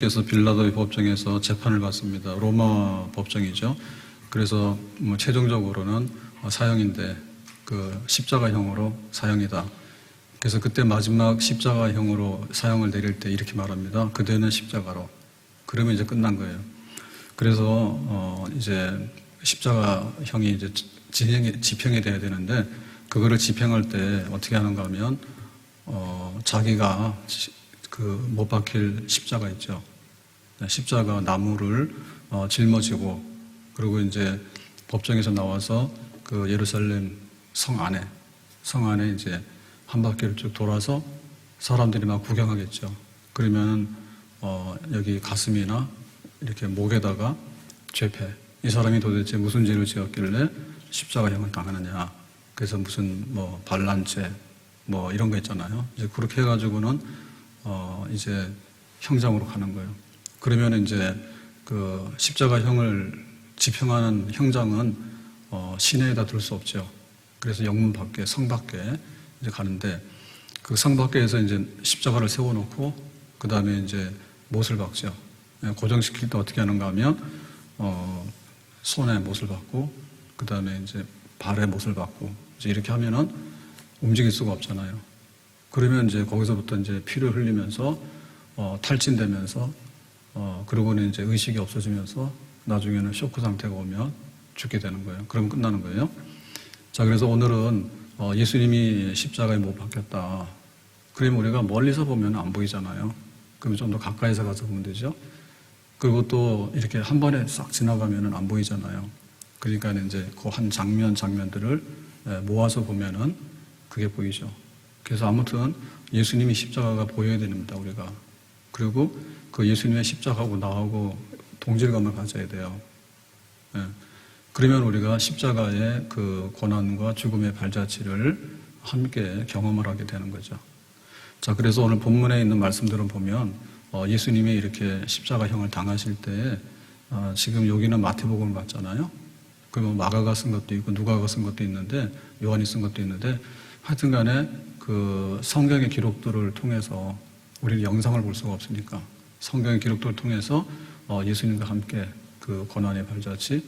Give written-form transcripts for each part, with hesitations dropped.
그래서 빌라도의 법정에서 재판을 받습니다. 로마 법정이죠. 그래서 최종적으로는 사형인데 그 십자가형으로 사형이다. 그래서 그때 마지막 십자가형으로 사형을 내릴 때 이렇게 말합니다. 그대는 십자가로. 그러면 이제 끝난 거예요. 그래서 이제 십자가형이 이제 집행이 돼야 되는데 그거를 집행할 때 어떻게 하는가 하면 자기가 그 못 박힐 십자가 있죠. 십자가 나무를 짊어지고 그리고 이제 법정에서 나와서 그 예루살렘 성 안에 이제 한 바퀴를 쭉 돌아서 사람들이 막 구경하겠죠. 그러면 여기 가슴이나 이렇게 목에다가 죄패. 이 사람이 도대체 무슨 죄를 지었길래 십자가형을 당하느냐. 그래서 무슨 반란죄 이런 거 있잖아요. 이제 그렇게 해가지고는 이제 형장으로 가는 거예요. 그러면 이제 그 십자가형을 집행하는 형장은 시내에다 둘 수 없죠. 그래서 영문 밖에, 성 밖에 이제 가는데 그 성 밖에서 이제 십자가를 세워놓고 그 다음에 이제 못을 박죠. 고정시킬 때 어떻게 하는가 하면 손에 못을 박고 그 다음에 이제 발에 못을 박고 이제 이렇게 하면은 움직일 수가 없잖아요. 그러면 이제 거기서부터 이제 피를 흘리면서 탈진되면서 그러고는 이제 의식이 없어지면서 나중에는 쇼크 상태가 오면 죽게 되는 거예요. 그러면 끝나는 거예요. 자, 그래서 오늘은 예수님이 십자가에 못 박혔다. 그러면 우리가 멀리서 보면 안 보이잖아요. 그러면 좀 더 가까이서 가서 보면 되죠. 그리고 또 이렇게 한 번에 싹 지나가면은 안 보이잖아요. 그러니까 이제 그 한 장면들을 모아서 보면은 그게 보이죠. 그래서 아무튼 예수님이 십자가가 보여야 됩니다, 우리가. 그리고 그 예수님의 십자가하고 나하고 동질감을 가져야 돼요. 그러면 우리가 십자가의 그 고난과 죽음의 발자취를 함께 경험을 하게 되는 거죠. 자, 그래서 오늘 본문에 있는 말씀들을 보면 예수님이 이렇게 십자가형을 당하실 때 지금 여기는 마태복음을 봤잖아요. 그러면 마가가 쓴 것도 있고 누가가 쓴 것도 있는데 요한이 쓴 것도 있는데 하여튼 간에 그 성경의 기록들을 통해서 우리는 영상을 볼 수가 없으니까 성경의 기록들을 통해서 예수님과 함께 그 고난의 발자취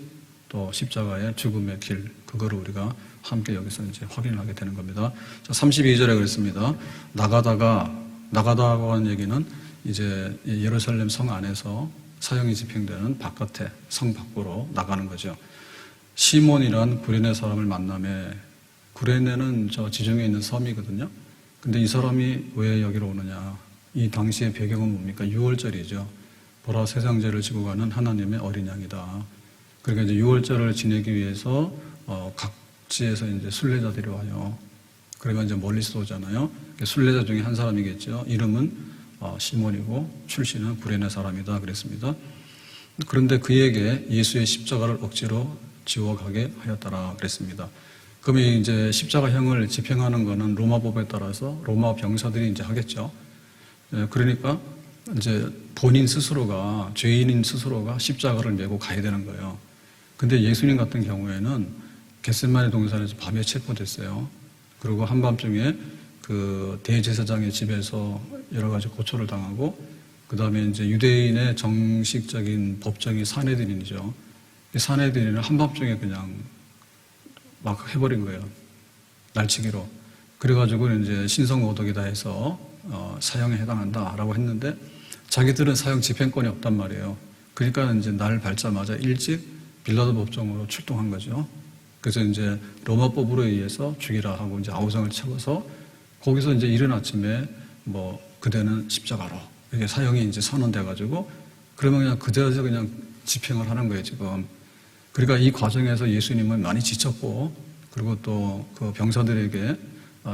또 십자가의 죽음의 길 그거를 우리가 함께 여기서 이제 확인을 하게 되는 겁니다. 자, 32절에 그랬습니다. 나가다고 하는 얘기는 이제 예루살렘 성 안에서 사형이 집행되는 바깥에 성 밖으로 나가는 거죠. 시몬이란 구레네 사람을 만나매 구레네는 저 지중해에 있는 섬이거든요. 근데 이 사람이 왜 여기로 오느냐? 이 당시의 배경은 뭡니까? 유월절이죠. 보라 세상 죄를 지고 가는 하나님의 어린 양이다. 그러니까 이제 유월절을 지내기 위해서 각지에서 이제 순례자들이 와요. 그러면 이제 멀리서 오잖아요. 순례자 중에 한 사람이겠죠. 이름은 시몬이고 출신은 구레네 사람이다 그랬습니다. 그런데 그에게 예수의 십자가를 억지로 지워가게 하였더라 그랬습니다. 그러면 이제 십자가형을 집행하는 거는 로마법에 따라서 로마 병사들이 이제 하겠죠. 그러니까 이제 본인 스스로가 죄인인 스스로가 십자가를 메고 가야 되는 거예요. 근데 예수님 같은 경우에는 겟세마네 동산에서 밤에 체포됐어요. 그리고 한밤중에 그 대제사장의 집에서 여러 가지 고초를 당하고 그 다음에 이제 유대인의 정식적인 법정이 산헤드린이죠. 이 산헤드린은 한밤중에 그냥 막 해버린 거예요. 날치기로. 그래가지고 이제 신성모독이다 해서 사형에 해당한다라고 했는데 자기들은 사형 집행권이 없단 말이에요. 그러니까 이제 날 밝자마자 일찍 빌라도 법정으로 출동한 거죠. 그래서 이제 로마법으로 의해서 죽이라 하고 이제 아우성을 채워서 거기서 이제 이른 아침에 그대는 십자가로 이렇게 사형이 이제 선언돼가지고 그러면 그냥 그대로 그냥 집행을 하는 거예요, 지금. 그러니까 이 과정에서 예수님은 많이 지쳤고 그리고 또 그 병사들에게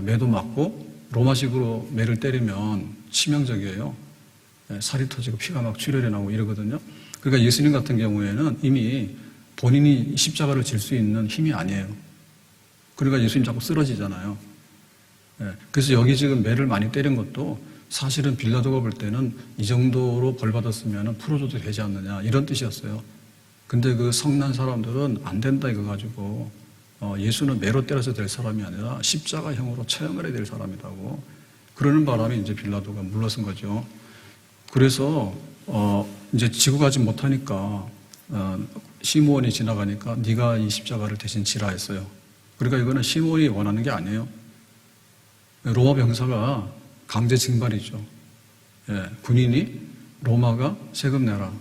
매도 맞고 로마식으로 매를 때리면 치명적이에요. 살이 터지고 피가 막 출혈이 나고 이러거든요. 그러니까 예수님 같은 경우에는 이미 본인이 십자가를 질 수 있는 힘이 아니에요. 그러니까 예수님 자꾸 쓰러지잖아요. 그래서 여기 지금 매를 많이 때린 것도 사실은 빌라도가 볼 때는 이 정도로 벌 받았으면 풀어줘도 되지 않느냐 이런 뜻이었어요. 근데 그 성난 사람들은 안 된다 이거 가지고 예수는 매로 때려서 될 사람이 아니라 십자가형으로 처형을 해야 될 사람이라고 그러는 바람에 이제 빌라도가 물러선 거죠. 그래서 이제 지고 가지 못하니까 시므온이 지나가니까 네가 이 십자가를 대신 지라 했어요. 그러니까 이거는 시므온이 원하는 게 아니에요. 로마 병사가 강제 징발이죠. 예, 군인이 로마가 세금 내라,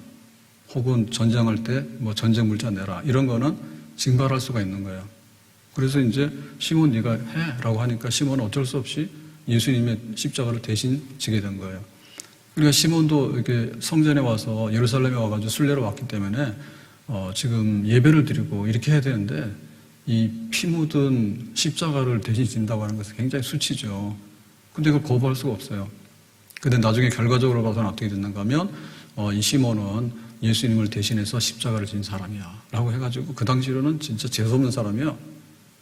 혹은 전쟁할 때 뭐 전쟁 물자 내라, 이런 거는 징발할 수가 있는 거예요. 그래서 이제 시몬 네가 해라고 하니까 시몬은 어쩔 수 없이 예수님의 십자가를 대신 지게 된 거예요. 그러니까 시몬도 이렇게 성전에 와서 예루살렘에 와가지고 순례로 왔기 때문에 지금 예배를 드리고 이렇게 해야 되는데 이 피 묻은 십자가를 대신 진다고 하는 것은 굉장히 수치죠. 근데 그걸 거부할 수가 없어요. 근데 나중에 결과적으로 봐서는 어떻게 됐는가 하면 이 시몬은 예수님을 대신해서 십자가를 진 사람이야 라고 해가지고 그 당시로는 진짜 재수없는 사람이야.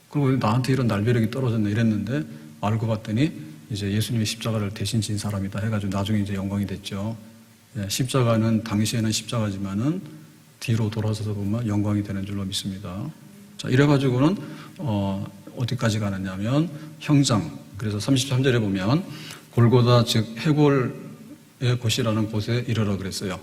그리고 나한테 이런 날벼락이 떨어졌네 이랬는데 알고 봤더니 이제 예수님이 십자가를 대신 진 사람이다 해가지고 나중에 이제 영광이 됐죠. 예, 십자가는 당시에는 십자가지만은 뒤로 돌아서서 보면 영광이 되는 줄로 믿습니다. 자, 이래가지고는 어디까지 가느냐면 형장. 그래서 33절에 보면 골고다 즉 해골의 곳이라는 곳에 이르러 그랬어요.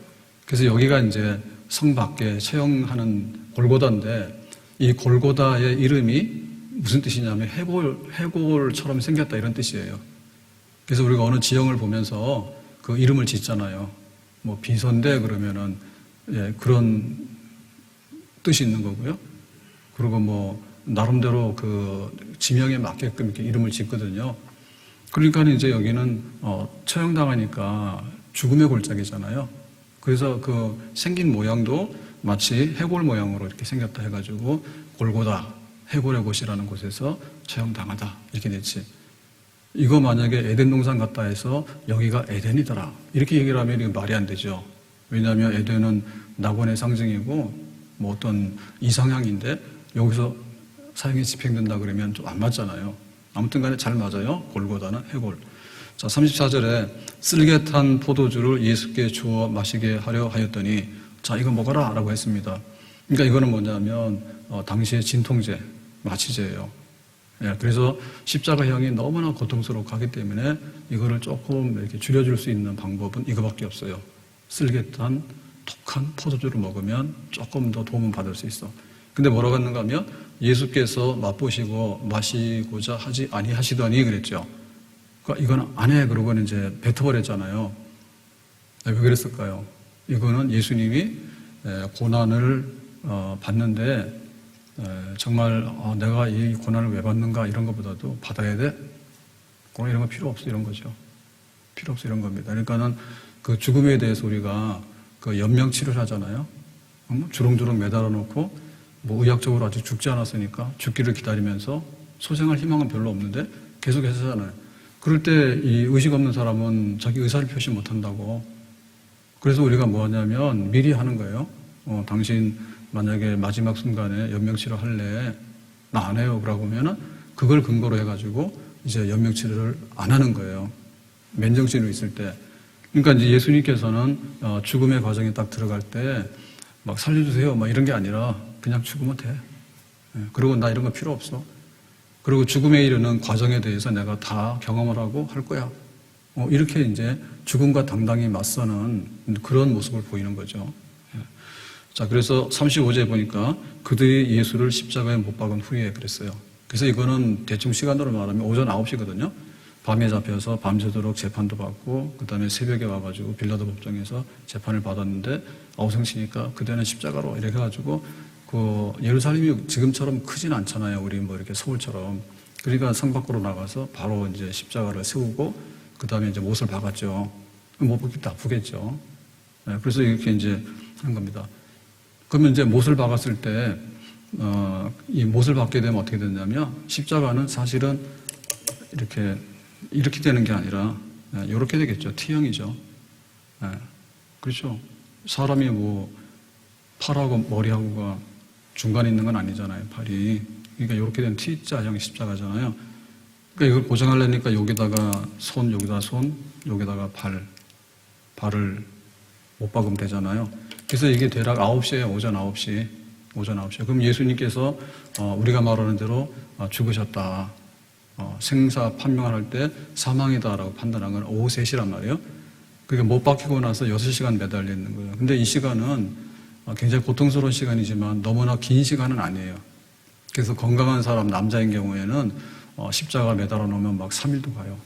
그래서 여기가 이제 성 밖에 처형하는 골고다인데 이 골고다의 이름이 무슨 뜻이냐면 해골처럼 생겼다 이런 뜻이에요. 그래서 우리가 어느 지형을 보면서 그 이름을 짓잖아요. 뭐 비선대 그러면은 예, 그런 뜻이 있는 거고요. 그리고 뭐 나름대로 그 지명에 맞게끔 이렇게 이름을 짓거든요. 그러니까 이제 여기는 처형당하니까 죽음의 골짜기잖아요. 그래서 그 생긴 모양도 마치 해골 모양으로 이렇게 생겼다 해가지고 골고다 해골의 곳이라는 곳에서 처형당하다 이렇게 됐지. 이거 만약에 에덴 동산 같다 해서 여기가 에덴이더라 이렇게 얘기를 하면 이게 말이 안 되죠. 왜냐하면 에덴은 낙원의 상징이고 뭐 어떤 이상향인데 여기서 사형이 집행된다 그러면 좀 안 맞잖아요. 아무튼 간에 잘 맞아요. 골고다는 해골. 자, 34절에 쓸개 탄 포도주를 예수께 주어 마시게 하려 하였더니 자, 이거 먹어라 라고 했습니다. 그러니까 이거는 뭐냐면 당시의 진통제, 마취제예요. 예, 그래서 십자가형이 너무나 고통스럽고 하기 때문에 이거를 조금 이렇게 줄여줄 수 있는 방법은 이거밖에 없어요. 쓸개 탄 독한 포도주를 먹으면 조금 더 도움을 받을 수 있어. 근데 뭐라고 했는가 하면 예수께서 맛보시고 마시고자 하지 아니하시더니 그랬죠. 그러니까 이건 안 해. 그러고는 이제 뱉어버렸잖아요. 왜 그랬을까요? 이거는 예수님이 고난을 받는데 정말 내가 이 고난을 왜 받는가 이런 것보다도 받아야 돼? 이런 거 필요 없어 이런 거죠. 필요 없어 이런 겁니다. 그러니까는 그 죽음에 대해서 우리가 그 연명치료를 하잖아요. 주렁주렁 매달아 놓고 뭐 의학적으로 아직 죽지 않았으니까 죽기를 기다리면서 소생할 희망은 별로 없는데 계속 하잖아요. 그럴 때 이 의식 없는 사람은 자기 의사를 표시 못 한다고. 그래서 우리가 뭐 하냐면 미리 하는 거예요. 당신 만약에 마지막 순간에 연명치료 할래? 나 안 해요. 그러고 하면은 그걸 근거로 해가지고 이제 연명치료를 안 하는 거예요. 맨정신으로 있을 때. 그러니까 이제 예수님께서는 죽음의 과정에 딱 들어갈 때 막 살려주세요. 막 이런 게 아니라 그냥 죽으면 돼. 그리고 나 이런 거 필요 없어. 그리고 죽음에 이르는 과정에 대해서 내가 다 경험을 하고 할 거야. 이렇게 이제 죽음과 당당히 맞서는 그런 모습을 보이는 거죠. 자, 그래서 35절에 보니까 그들이 예수를 십자가에 못 박은 후에 그랬어요. 그래서 이거는 대충 시간으로 말하면 오전 9시거든요. 밤에 잡혀서 밤새도록 재판도 받고 그 다음에 새벽에 와가지고 빌라도 법정에서 재판을 받았는데 아우성치니까 그대는 십자가로 이렇게 해가지고 그 예루살렘이 지금처럼 크진 않잖아요. 우리 뭐 이렇게 서울처럼. 그러니까 성 밖으로 나가서 바로 이제 십자가를 세우고 그 다음에 이제 못을 박았죠. 못 박기도 아프겠죠. 그래서 이렇게 이제 하는 겁니다. 그러면 이제 못을 박았을 때 이 못을 박게 되면 어떻게 되냐면 십자가는 사실은 이렇게 되는 게 아니라 이렇게 되겠죠. T형이죠. 그렇죠. 사람이 뭐 팔하고 머리하고가 중간에 있는 건 아니잖아요. 팔이. 그러니까 이렇게 된 T자형 십자가잖아요. 그러니까 이걸 고정하려니까 여기다가 손, 여기다가 손, 여기다가 발을 못 박으면 되잖아요. 그래서 이게 대략 9시에 오전 9시. 그럼 예수님께서 우리가 말하는 대로 죽으셨다. 생사 판명을 할 때 사망이다라고 판단한 건 오후 3시란 말이에요. 그러니까 못 박히고 나서 6시간 매달려 있는 거예요. 근데 이 시간은 굉장히 고통스러운 시간이지만 너무나 긴 시간은 아니에요. 그래서 건강한 사람, 남자인 경우에는 십자가 매달아 놓으면 막 3일도 가요.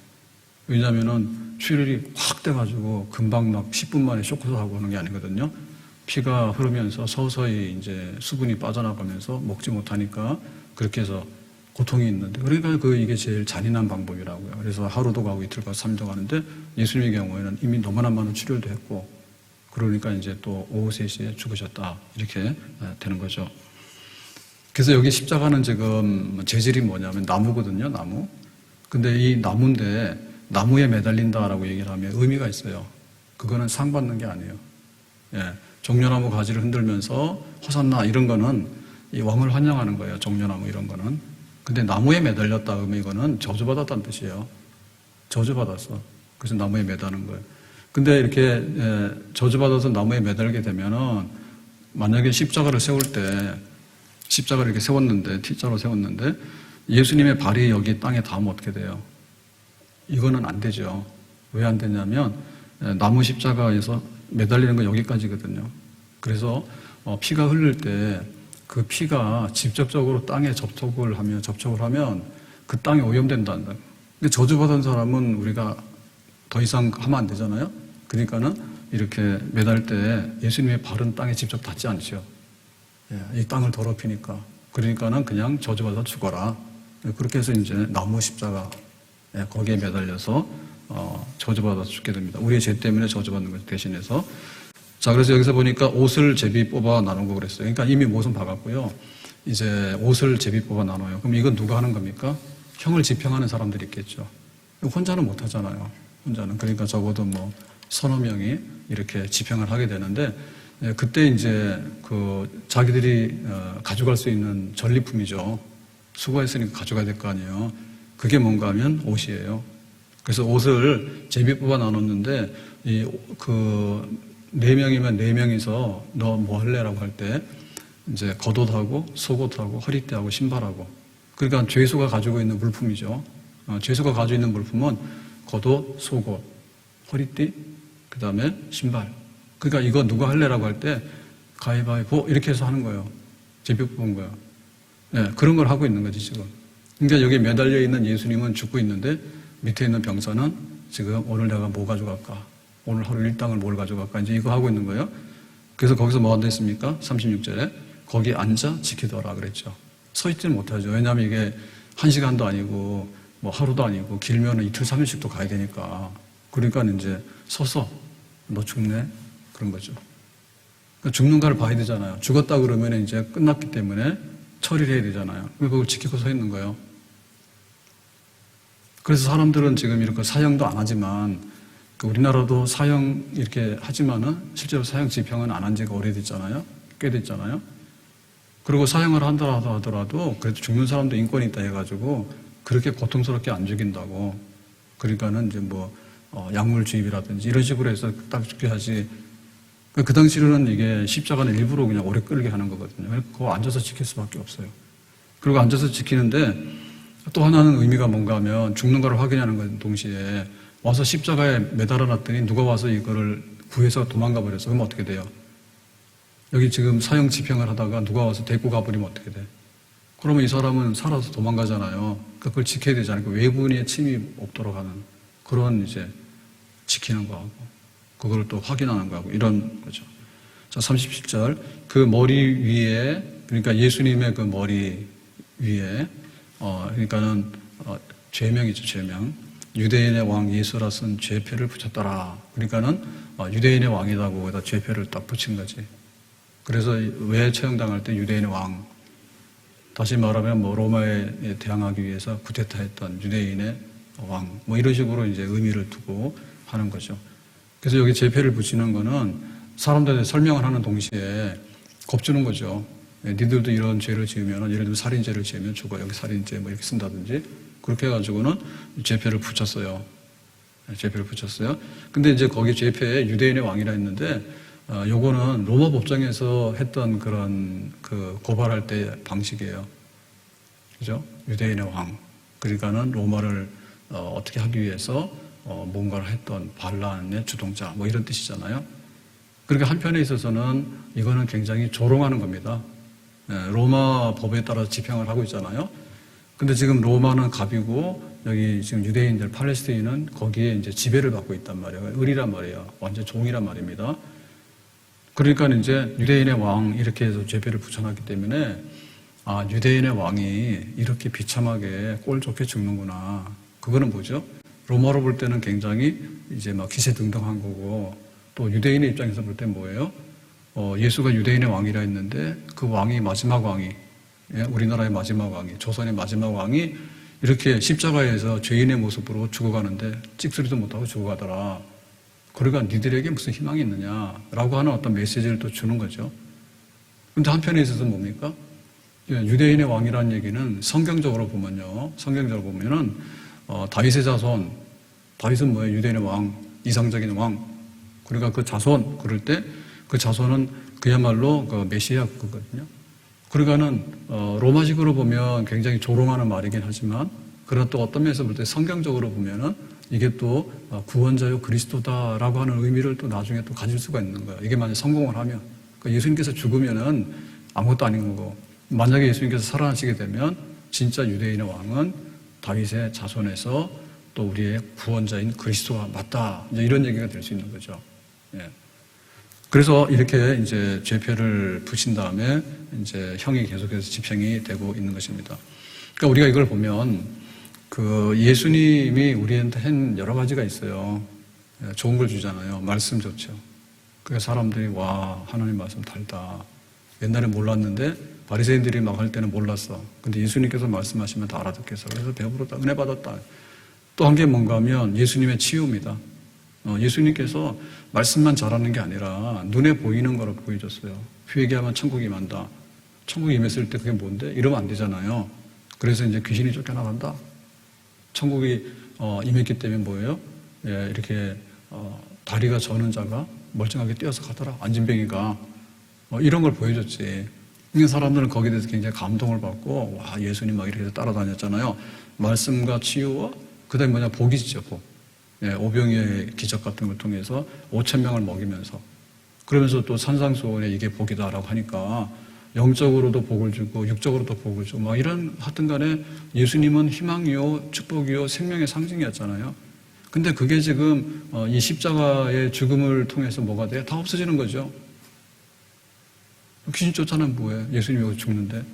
왜냐면은 출혈이 확 돼가지고 금방 막 10분 만에 쇼크도 하고 하는 게 아니거든요. 피가 흐르면서 서서히 이제 수분이 빠져나가면서 먹지 못하니까 그렇게 해서 고통이 있는데, 그러니까 이게 제일 잔인한 방법이라고요. 그래서 하루도 가고 이틀 가고 3일도 가는데 예수님의 경우에는 이미 너무나 많은 출혈도 했고, 그러니까 이제 또 오후 3시에 죽으셨다. 이렇게 되는 거죠. 그래서 여기 십자가는 지금 재질이 뭐냐면 나무거든요, 나무. 근데 이 나무인데 나무에 매달린다라고 얘기를 하면 의미가 있어요. 그거는 상 받는 게 아니에요. 예, 종려나무 가지를 흔들면서 호산나 이런 거는 이 왕을 환영하는 거예요. 종려나무 이런 거는. 근데 나무에 매달렸다 그러면 이거는 저주받았다는 뜻이에요. 저주받았어. 그래서 나무에 매다는 거예요. 근데 이렇게 저주받아서 나무에 매달게 되면은 만약에 십자가를 세울 때 십자가를 이렇게 세웠는데 T자로 세웠는데 예수님의 발이 여기 땅에 닿으면 어떻게 돼요? 이거는 안 되죠. 왜 안 되냐면 나무 십자가에서 매달리는 건 여기까지거든요. 그래서 피가 흐를 때 그 피가 직접적으로 땅에 접촉을 하면 그 땅이 오염된다는 거예요. 근데 저주받은 사람은 우리가 더 이상 하면 안 되잖아요. 그러니까는 이렇게 매달 때 예수님의 발은 땅에 직접 닿지 않죠. 이 땅을 더럽히니까. 그러니까는 그냥 저주받아 죽어라. 그렇게 해서 이제 나무 십자가 거기에 매달려서 저주받아 죽게 됩니다. 우리의 죄 때문에 저주받는 것 대신해서. 자, 그래서 여기서 보니까 옷을 제비 뽑아 나누고 그랬어요. 그러니까 이미 못은 박았고요. 이제 옷을 제비 뽑아 나눠요. 그럼 이건 누가 하는 겁니까? 형을 지평하는 사람들이 있겠죠. 혼자는 못 하잖아요. 혼자는. 그러니까 적어도 뭐 서너 명이 이렇게 지평을 하게 되는데, 그때 이제 자기들이 가져갈 수 있는 전리품이죠. 수고했으니까 가져가야 될 거 아니에요. 그게 뭔가 하면 옷이에요. 그래서 옷을 제비 뽑아 나눴는데, 4명이면 4명이서 너 뭐 할래라고 할 때, 이제 겉옷하고 속옷하고 허리띠하고 신발하고. 그러니까 죄수가 가지고 있는 물품이죠. 죄수가 가지고 있는 물품은 겉옷, 속옷, 허리띠, 그 다음에 신발. 그러니까 이거 누가 할래라고 할 때 가위바위보 이렇게 해서 하는 거예요. 제비 뽑은 거예요. 네, 그런 걸 하고 있는 거지 지금. 그러니까 여기 매달려 있는 예수님은 죽고 있는데 밑에 있는 병사는 지금 오늘 내가 뭐 가져갈까? 오늘 하루 일당을 뭘 가져갈까? 이제 이거 하고 있는 거예요. 그래서 거기서 뭐가 됐습니까? 36절에 거기 앉아 지키더라 그랬죠. 서 있지는 못하죠. 왜냐하면 이게 1시간도 아니고 뭐 하루도 아니고 길면 이틀 3일씩도 가야 되니까. 그러니까 이제 서서 너 죽네? 그런 거죠. 그러니까 죽는가를 봐야 되잖아요. 죽었다 그러면 이제 끝났기 때문에 처리를 해야 되잖아요. 그걸 지키고 서 있는 거예요. 그래서 사람들은 지금 이렇게 사형도 안 하지만 우리나라도 사형 이렇게 하지만은 실제로 사형 집행은 안 한 지가 오래됐잖아요. 꽤 됐잖아요. 그리고 사형을 한다 하더라도 그래도 죽는 사람도 인권이 있다 해가지고 그렇게 고통스럽게 안 죽인다고. 그러니까는 이제 뭐 약물 주입이라든지 이런 식으로 해서 딱 죽게 하지. 그 당시로는 이게 십자가는 일부러 그냥 오래 끌게 하는 거거든요. 그거 앉아서 지킬 수밖에 없어요. 그리고 앉아서 지키는데 또 하나는 의미가 뭔가 하면 죽는가를 확인하는 것 동시에 와서 십자가에 매달아 놨더니 누가 와서 이거를 구해서 도망가 버렸어. 그럼 어떻게 돼요? 여기 지금 사형 집행을 하다가 누가 와서 데리고 가버리면 어떻게 돼? 그러면 이 사람은 살아서 도망가잖아요. 그러니까 그걸 지켜야 되잖아요. 외부인의 침입 없도록 하는 그런 이제 지키는 거하고 그걸 또 확인하는 거하고 이런 거죠. 자, 37절. 그 머리 위에, 그러니까 예수님의 그 머리 위에, 그러니까는 죄명이죠, 죄명. 유대인의 왕 예수라 쓴 죄표를 붙였더라. 그러니까는 유대인의 왕이라고 거기다 죄표를 딱 붙인 거지. 그래서 왜 처형당할 때 유대인의 왕, 다시 말하면 뭐 로마에 대항하기 위해서 쿠데타했던 유대인의 왕, 뭐 이런 식으로 이제 의미를 두고 하는 거죠. 그래서 여기 죄표를 붙이는 거는 사람들한테 설명을 하는 동시에 겁주는 거죠. 니들도 이런 죄를 지으면, 예를 들면 살인죄를 지으면 죽어. 여기 살인죄 뭐 이렇게 쓴다든지. 그렇게 해가지고는 죄표를 붙였어요. 죄표를 붙였어요. 근데 이제 거기 죄표에 유대인의 왕이라 했는데, 요거는 로마 법정에서 했던 그런 고발할 때 방식이에요. 그죠? 유대인의 왕. 그러니까는 로마를 어떻게 하기 위해서 뭔가를 했던 반란의 주동자 뭐 이런 뜻이잖아요. 그러니까 한편에 있어서는 이거는 굉장히 조롱하는 겁니다. 로마 법에 따라서 집행을 하고 있잖아요. 근데 지금 로마는 갑이고 여기 지금 유대인들 팔레스타인은 거기에 이제 지배를 받고 있단 말이에요. 을이란 말이에요. 완전 종이란 말입니다. 그러니까 이제 유대인의 왕 이렇게 해서 죄배를 붙여놨기 때문에 유대인의 왕이 이렇게 비참하게 꼴 좋게 죽는구나. 그거는 뭐죠? 로마로 볼 때는 굉장히 이제 막 기세등등한 거고, 또 유대인의 입장에서 볼 때 뭐예요? 예수가 유대인의 왕이라 했는데 그 왕이 마지막 왕이, 우리나라의 마지막 왕이, 조선의 마지막 왕이 이렇게 십자가에서 죄인의 모습으로 죽어가는데 찍소리도 못하고 죽어가더라. 그러니까 니들에게 무슨 희망이 있느냐라고 하는 어떤 메시지를 또 주는 거죠. 그런데 한편에 있어서 뭡니까? 유대인의 왕이라는 얘기는 성경적으로 보면요. 성경적으로 보면은 다윗의 자손, 다윗은 뭐예요? 유대인의 왕, 이상적인 왕. 그러니까 그 자손, 그럴 때 그 자손은 그야말로 그 메시아 그거거든요. 그러니까는 로마식으로 보면 굉장히 조롱하는 말이긴 하지만, 그러나 또 어떤 면에서 볼 때 성경적으로 보면은 이게 또 구원자요 그리스도다라고 하는 의미를 또 나중에 또 가질 수가 있는 거예요. 이게 만약 성공을 하면, 그러니까 예수님께서 죽으면은 아무것도 아닌 거고, 만약에 예수님께서 살아나시게 되면 진짜 유대인의 왕은 다윗의 자손에서 또 우리의 구원자인 그리스도가 맞다. 이제 이런 얘기가 될 수 있는 거죠. 예. 그래서 이렇게 이제 죄표를 붙인 다음에 이제 형이 계속해서 집행이 되고 있는 것입니다. 그러니까 우리가 이걸 보면 그 예수님이 우리한테 한 여러 가지가 있어요. 좋은 걸 주잖아요. 말씀 좋죠. 그래서 사람들이 와, 하나님 말씀 달다. 옛날에 몰랐는데 바리새인들이 막 할 때는 몰랐어. 근데 예수님께서 말씀하시면 다 알아듣겠어. 그래서 배부르다, 은혜 받았다. 또 한 게 뭔가 하면 예수님의 치유입니다. 예수님께서 말씀만 잘하는 게 아니라 눈에 보이는 거를 보여줬어요. 회개하면 천국이 임한다. 천국이 임했을 때 그게 뭔데? 이러면 안 되잖아요. 그래서 이제 귀신이 쫓겨나간다. 천국이 임했기 때문에 뭐예요? 예, 이렇게 다리가 저는 자가 멀쩡하게 뛰어서 가더라. 안진뱅이가. 이런 걸 보여줬지. 이 사람들은 거기에 대해서 굉장히 감동을 받고, 와, 예수님 막 이렇게 해서 따라다녔잖아요. 말씀과 치유와, 그 다음에 뭐냐, 복이죠, 복. 예, 오병이의 기적 같은 걸 통해서 5,000명을 먹이면서, 그러면서 또 산상수훈에 이게 복이다라고 하니까 영적으로도 복을 주고 육적으로도 복을 주고 막 이런, 하여튼 간에 예수님은 희망이요, 축복이요, 생명의 상징이었잖아요. 근데 그게 지금 이 십자가의 죽음을 통해서 뭐가 돼요? 다 없어지는 거죠. 귀신 쫓아는 뭐예요? 예수님이 여기서 죽는데.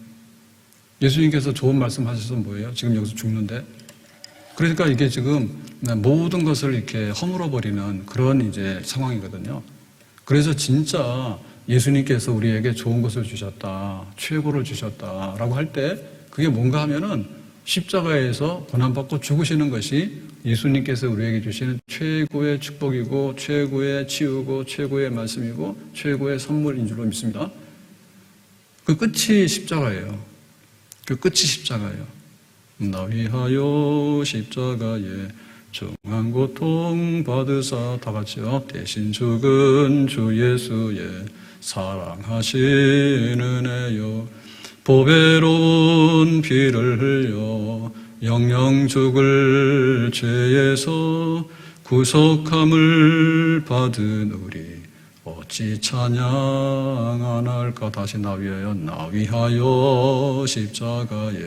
예수님께서 좋은 말씀 하셔서 뭐예요? 지금 여기서 죽는데. 그러니까 이게 지금 모든 것을 이렇게 허물어버리는 그런 이제 상황이거든요. 그래서 진짜 예수님께서 우리에게 좋은 것을 주셨다, 최고를 주셨다라고 할 때 그게 뭔가 하면은 십자가에서 고난받고 죽으시는 것이 예수님께서 우리에게 주시는 최고의 축복이고 최고의 치유고 최고의 말씀이고 최고의 선물인 줄로 믿습니다. 그 끝이 십자가예요. 그 끝이 십자가예요. 나 위하여 십자가에 중한 고통 받으사, 다 같이요. 대신 죽은 주 예수의 사랑하신 은혜요, 보배로운 피를 흘려 영영 죽을 죄에서 구속함을 받은 우리 어찌 찬양 안 할까. 다시 나 위하여 십자가에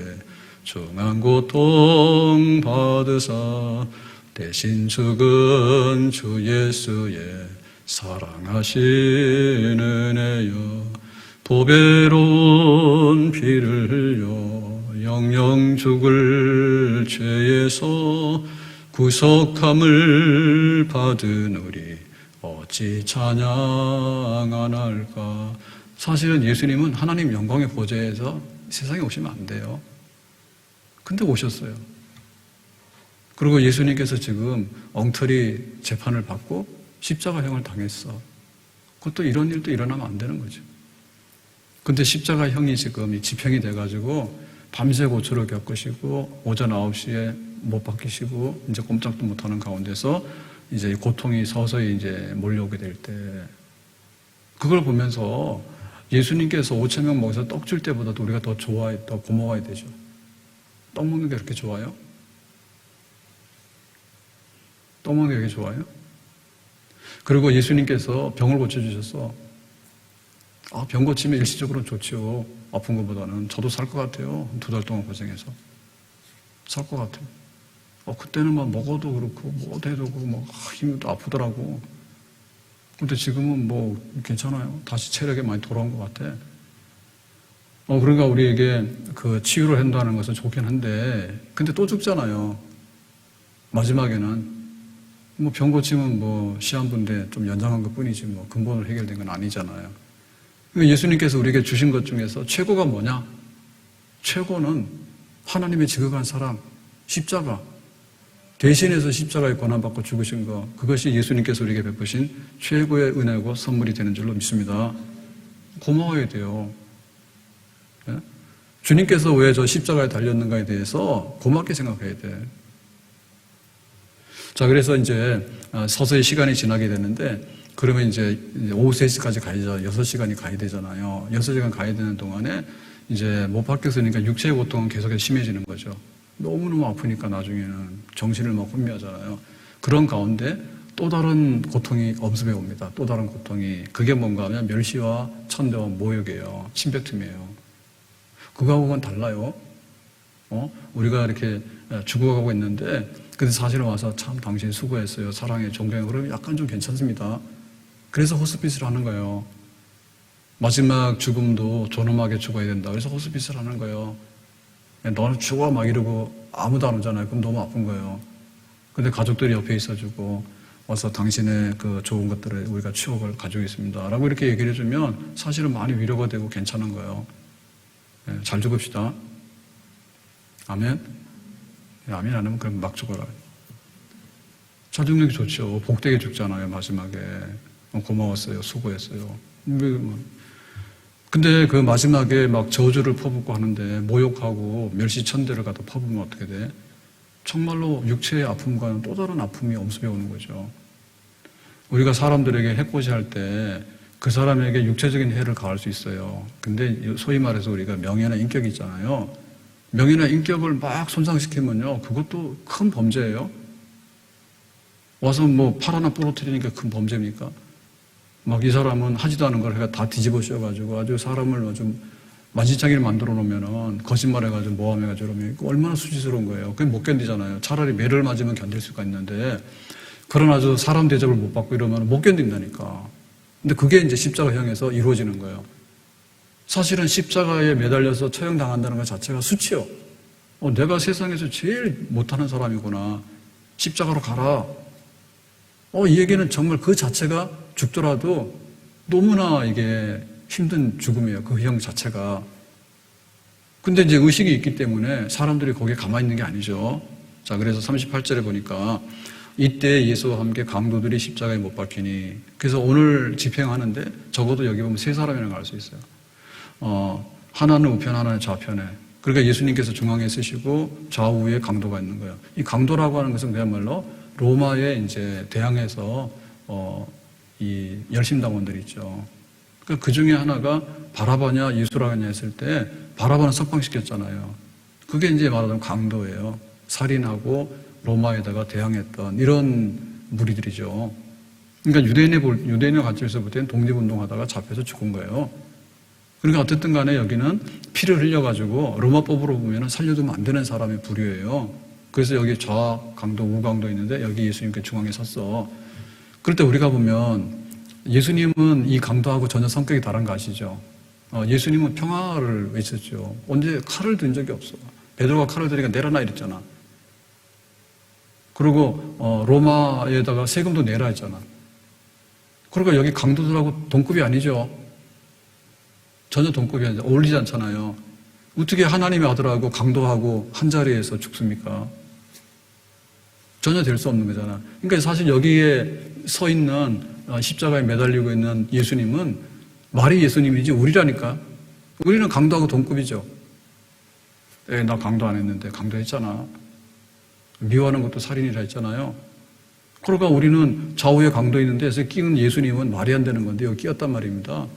중한 고통 받으사 대신 죽은 주 예수의 사랑하신 은혜여, 보배로운 피를 흘려 영영 죽을 죄에서 구속함을 받은 우리 어찌 찬양 안 할까. 사실은 예수님은 하나님 영광의 보좌에서 세상에 오시면 안 돼요. 근데 오셨어요. 그리고 예수님께서 지금 엉터리 재판을 받고 십자가형을 당했어. 그것도 이런 일도 일어나면 안 되는 거죠. 근데 십자가형이 지금 집행이 돼가지고 밤새 고초를 겪으시고 오전 9시에 못 박히시고 이제 꼼짝도 못하는 가운데서 이제 고통이 서서히 이제 몰려오게 될 때, 그걸 보면서 예수님께서 5,000명 먹여서 떡 줄 때보다도 우리가 더 더 고마워야 되죠. 떡 먹는 게 그렇게 좋아요? 똥 먹는 게 왜 좋아요? 그리고 예수님께서 병을 고쳐주셨어. 병 고치면 일시적으로는 좋죠. 아픈 것보다는. 저도 살 것 같아요. 2달 동안 고생해서. 살 것 같아요. 그때는 막 먹어도 그렇고, 뭐도 해도 그렇고, 힘이 아프더라고. 근데 지금은 뭐, 괜찮아요. 다시 체력이 많이 돌아온 것 같아. 그러니까 우리에게 그 치유를 한다는 것은 좋긴 한데, 근데 또 죽잖아요. 마지막에는. 뭐 병 고치면 뭐 시한부인데 좀 연장한 것 뿐이지 뭐 근본으로 해결된 건 아니잖아요. 그러니까 예수님께서 우리에게 주신 것 중에서 최고가 뭐냐? 최고는 하나님의 지극한 사랑, 십자가. 대신해서 십자가에 고난받고 죽으신 것, 그것이 예수님께서 우리에게 베푸신 최고의 은혜고 선물이 되는 줄로 믿습니다. 고마워야 돼요. 네? 주님께서 왜 저 십자가에 달렸는가에 대해서 고맙게 생각해야 돼. 자, 그래서 이제 서서히 시간이 지나게 되는데, 그러면 이제 오후 3시까지 가야죠. 6시간이 가야 되잖아요. 6시간 가야 되는 동안에 이제 못 박혔으니까 육체의 고통은 계속해서 심해지는 거죠. 너무너무 아프니까 나중에는 정신을 막 혼미하잖아요. 그런 가운데 또 다른 고통이 엄습해 옵니다. 또 다른 고통이. 그게 뭔가 하면 멸시와 천대와 모욕이에요. 침뱉음이에요. 그거하고는 달라요. 우리가 이렇게 죽어가고 있는데, 근데 사실은 와서 참 당신 수고했어요. 사랑해, 존경해. 그러면 약간 좀 괜찮습니다. 그래서 호스피스를 하는 거예요. 마지막 죽음도 존엄하게 죽어야 된다. 그래서 호스피스를 하는 거예요. 너는 죽어 막 이러고 아무도 안 오잖아요. 그럼 너무 아픈 거예요. 근데 가족들이 옆에 있어주고 와서 당신의 그 좋은 것들을 우리가 추억을 가지고 있습니다. 라고 이렇게 얘기를 해주면 사실은 많이 위로가 되고 괜찮은 거예요. 잘 죽읍시다. 아멘. 아멘 안 하면 그럼 막 죽어라. 잘 죽는 게 좋죠. 복되게 죽잖아요. 마지막에. 고마웠어요. 수고했어요. 근데 그 마지막에 막 저주를 퍼붓고 하는데 모욕하고 멸시천대를 갖다 퍼부으면 어떻게 돼? 정말로 육체의 아픔과는 또 다른 아픔이 엄습해 오는 거죠. 우리가 사람들에게 해코지 할 때 그 사람에게 육체적인 해를 가할 수 있어요. 근데 소위 말해서 우리가 명예나 인격이 있잖아요. 명예나 인격을 막 손상시키면요, 그것도 큰 범죄예요. 와서 뭐 팔 하나 부러뜨리니까 큰 범죄입니까? 막 이 사람은 하지도 않은 걸 해가 다 뒤집어 씌워가지고 아주 사람을 좀 만신창이를 만들어 놓으면은 거짓말 해가지고 모함해가지고 그러면 얼마나 수치스러운 거예요. 그게 못 견디잖아요. 차라리 매를 맞으면 견딜 수가 있는데, 그러나 저 사람 대접을 못 받고 이러면 못 견딘다니까. 근데 그게 이제 십자가형에서 이루어지는 거예요. 사실은 십자가에 매달려서 처형당한다는 것 자체가 수치요. 내가 세상에서 제일 못하는 사람이구나. 십자가로 가라. 이 얘기는 정말 그 자체가 죽더라도 너무나 이게 힘든 죽음이에요. 그 형 자체가. 근데 이제 의식이 있기 때문에 사람들이 거기에 가만히 있는 게 아니죠. 자, 그래서 38절에 보니까 이때 예수와 함께 강도들이 십자가에 못 박히니, 그래서 오늘 집행하는데 적어도 여기 보면 3사람이나 갈 수 있어요. 하나는 우편, 하나는 좌편에. 그러니까 예수님께서 중앙에 쓰시고 좌우에 강도가 있는 거예요. 이 강도라고 하는 것은 그야말로 로마에 이제 대항해서 이 열심당원들이 있죠. 그러니까 그 중에 하나가 바라바냐 예수라냐 했을 때 바라바는 석방시켰잖아요. 그게 이제 말하자면 강도예요. 살인하고 로마에다가 대항했던 이런 무리들이죠. 그러니까 유대인의 관점에서 볼 때는 독립운동하다가 잡혀서 죽은 거예요. 그러니까 어쨌든 간에 여기는 피를 흘려가지고 로마법으로 보면 살려두면 안 되는 사람의 부류예요. 그래서 여기 좌강도, 우강도 있는데 여기 예수님께 중앙에 섰어. 그럴 때 우리가 보면 예수님은 이 강도하고 전혀 성격이 다른 거 아시죠? 예수님은 평화를 외쳤죠. 언제 칼을 든 적이 없어. 베드로가 칼을 들으니까 내려놔 이랬잖아. 그리고 로마에다가 세금도 내라 했잖아. 그러니까 여기 강도들하고 동급이 아니죠. 전혀 동급이 아니죠. 어울리지 않잖아요. 어떻게 하나님의 아들하고 강도하고 한 자리에서 죽습니까? 전혀 될 수 없는 거잖아. 그러니까 사실 여기에 서 있는 십자가에 매달리고 있는 예수님은 말이 예수님이지 우리라니까. 우리는 강도하고 동급이죠. 나 강도 안 했는데 강도 했잖아. 미워하는 것도 살인이라 했잖아요. 그러니까 우리는 좌우에 강도 있는데 끼는 예수님은 말이 안 되는 건데 여기 끼었단 말입니다.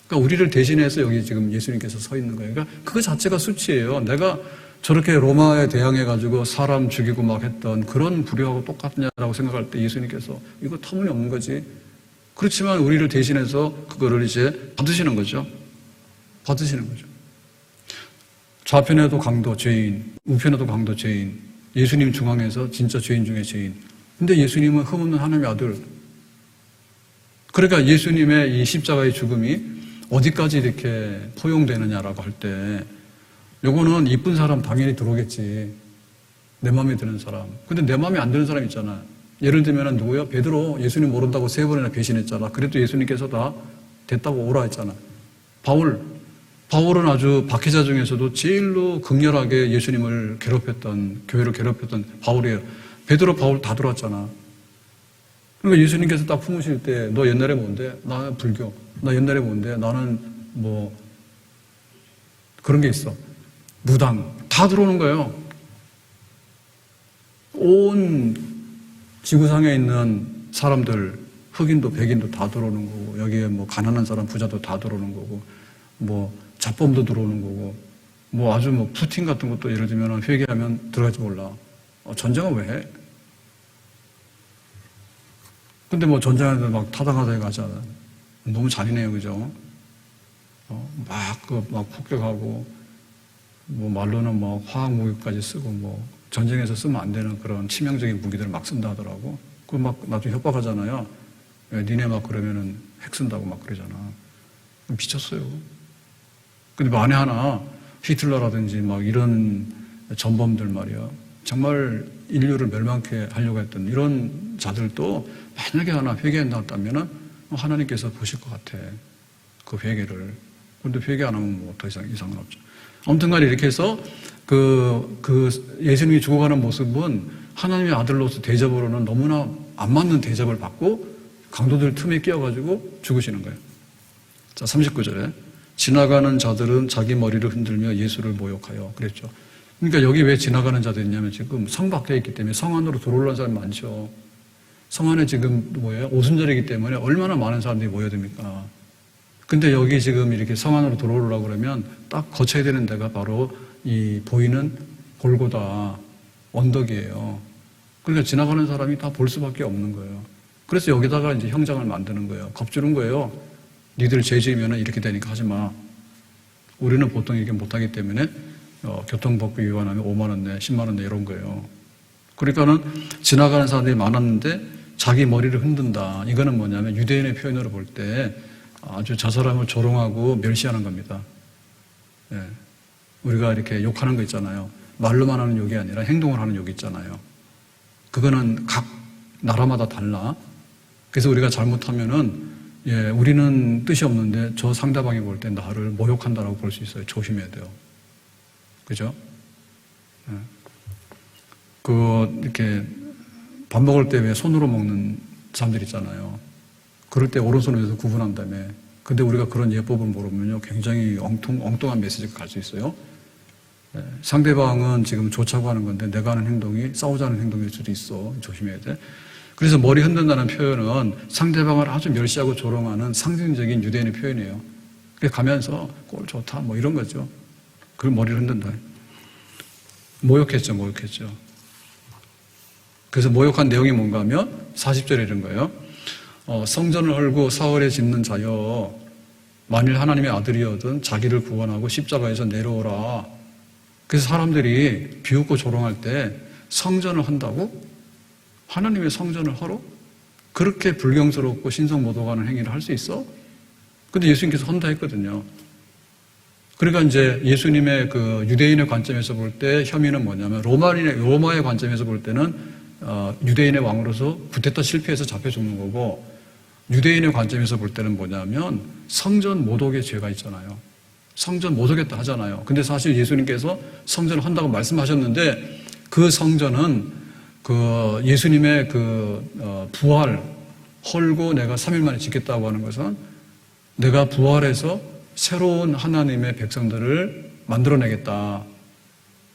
그러니까 우리를 대신해서 여기 지금 예수님께서 서 있는 거예요. 그러니까 그거 자체가 수치예요. 내가 저렇게 로마에 대항해가지고 사람 죽이고 막 했던 그런 불효하고 똑같냐라고 생각할 때 예수님께서 이거 터무니없는 거지. 그렇지만 우리를 대신해서 그거를 이제 받으시는 거죠. 받으시는 거죠. 좌편에도 강도 죄인, 우편에도 강도 죄인, 예수님 중앙에서 진짜 죄인 중에 죄인. 근데 예수님은 흠없는 하나님의 아들. 그러니까 예수님의 이 십자가의 죽음이 어디까지 이렇게 포용되느냐라고 할 때 요거는 이쁜 사람 당연히 들어오겠지. 내 마음에 드는 사람. 근데 내 마음에 안 드는 사람 있잖아. 예를 들면 누구요? 베드로 예수님 모른다고 3번이나 배신했잖아. 그래도 예수님께서 다 됐다고 오라 했잖아. 바울은 아주 박해자 중에서도 제일로 극렬하게 예수님을 괴롭혔던, 교회를 괴롭혔던 바울이에요. 베드로, 바울 다 들어왔잖아. 그러니까 예수님께서 딱 품으실 때 너 옛날에 뭔데? 나 불교. 나 옛날에 뭔데? 나는 뭐 그런 게 있어. 무당. 다 들어오는 거예요. 온 지구상에 있는 사람들, 흑인도 백인도 다 들어오는 거고, 여기에 뭐 가난한 사람, 부자도 다 들어오는 거고, 뭐 잡범도 들어오는 거고, 뭐 아주 뭐 푸틴 같은 것도 예를 들면 회개하면 들어갈지 몰라. 전쟁은 왜 해? 근데 뭐 전쟁에서 막 타당하다 해가잖아. 너무 잔인해요, 그죠? 막 폭격하고, 뭐 말로는 뭐 화학 무기까지 쓰고 뭐 전쟁에서 쓰면 안 되는 그런 치명적인 무기들을 막 쓴다 하더라고. 그 막 나중에 협박하잖아요. 니네 막 그러면은 핵 쓴다고 막 그러잖아. 미쳤어요. 근데 만에 하나 히틀러라든지 막 이런 전범들 말이야. 정말 인류를 멸망케 하려고 했던 이런 자들도 만약에 하나 회개한다면은 하나님께서 보실 것 같아. 그 회개를. 근데 회개 안 하면 뭐 더 이상 이상은 없죠. 아무튼 간에 이렇게 해서 예수님이 죽어가는 모습은 하나님의 아들로서 대접으로는 너무나 안 맞는 대접을 받고 강도들 틈에 끼어가지고 죽으시는 거예요. 자, 39절에 지나가는 자들은 자기 머리를 흔들며 예수를 모욕하여 그랬죠. 그러니까 여기 왜 지나가는 자들이 있냐면 지금 성 밖에 있기 때문에 성 안으로 들어오는 사람이 많죠. 성 안에 지금 뭐예요? 오순절이기 때문에 얼마나 많은 사람들이 모여듭니까? 근데 여기 지금 이렇게 성 안으로 들어오려고 그러면 딱 거쳐야 되는 데가 바로 이 보이는 골고다 언덕이에요. 그러니까 지나가는 사람이 다 볼 수밖에 없는 거예요. 그래서 여기다가 이제 형장을 만드는 거예요. 겁주는 거예요. 니들 죄 지으면 이렇게 되니까 하지 마. 우리는 보통 이렇게 못하기 때문에 교통법규 위반하면 5만 원 내, 10만 원 내 이런 거예요. 그러니까는 지나가는 사람들이 많았는데 자기 머리를 흔든다. 이거는 뭐냐면 유대인의 표현으로 볼 때 아주 저 사람을 조롱하고 멸시하는 겁니다. 예. 우리가 이렇게 욕하는 거 있잖아요. 말로만 하는 욕이 아니라 행동을 하는 욕이 있잖아요. 그거는 각 나라마다 달라. 그래서 우리가 잘못하면은 우리는 뜻이 없는데 저 상대방이 볼 때 나를 모욕한다라고 볼 수 있어요. 조심해야 돼요. 그죠? 예. 이렇게 밥 먹을 때 왜 손으로 먹는 사람들 있잖아요. 그럴 때 오른손에서 구분한다며. 근데 우리가 그런 예법을 모르면요, 굉장히 엉뚱한 메시지가 갈 수 있어요. 네, 상대방은 지금 좋자고 하는 건데 내가 하는 행동이 싸우자는 행동일 수도 있어. 조심해야 돼. 그래서 머리 흔든다는 표현은 상대방을 아주 멸시하고 조롱하는 상징적인 유대인의 표현이에요. 그게 가면서 꼴 좋다 뭐 이런 거죠. 그리고 머리를 흔든다. 모욕했죠. 그래서 모욕한 내용이 뭔가 하면 40절에 이런 거예요. 성전을 헐고 사흘에 짓는 자여 만일 하나님의 아들이어든 자기를 구원하고 십자가에서 내려오라. 그래서 사람들이 비웃고 조롱할 때 성전을 한다고? 하나님의 성전을 하러? 그렇게 불경스럽고 신성모독하는 행위를 할 수 있어? 근데 예수님께서 한다 했거든요. 그러니까 이제 예수님의 그 유대인의 관점에서 볼 때 혐의는 뭐냐면 로마의 관점에서 볼 때는 유대인의 왕으로서 구테타 실패해서 잡혀 죽는 거고, 유대인의 관점에서 볼 때는 뭐냐면 성전 모독의 죄가 있잖아요. 성전 모독했다 하잖아요. 근데 사실 예수님께서 성전을 한다고 말씀하셨는데 그 성전은 그 예수님의 부활 헐고 내가 3일 만에 짓겠다고 하는 것은 내가 부활해서 새로운 하나님의 백성들을 만들어내겠다.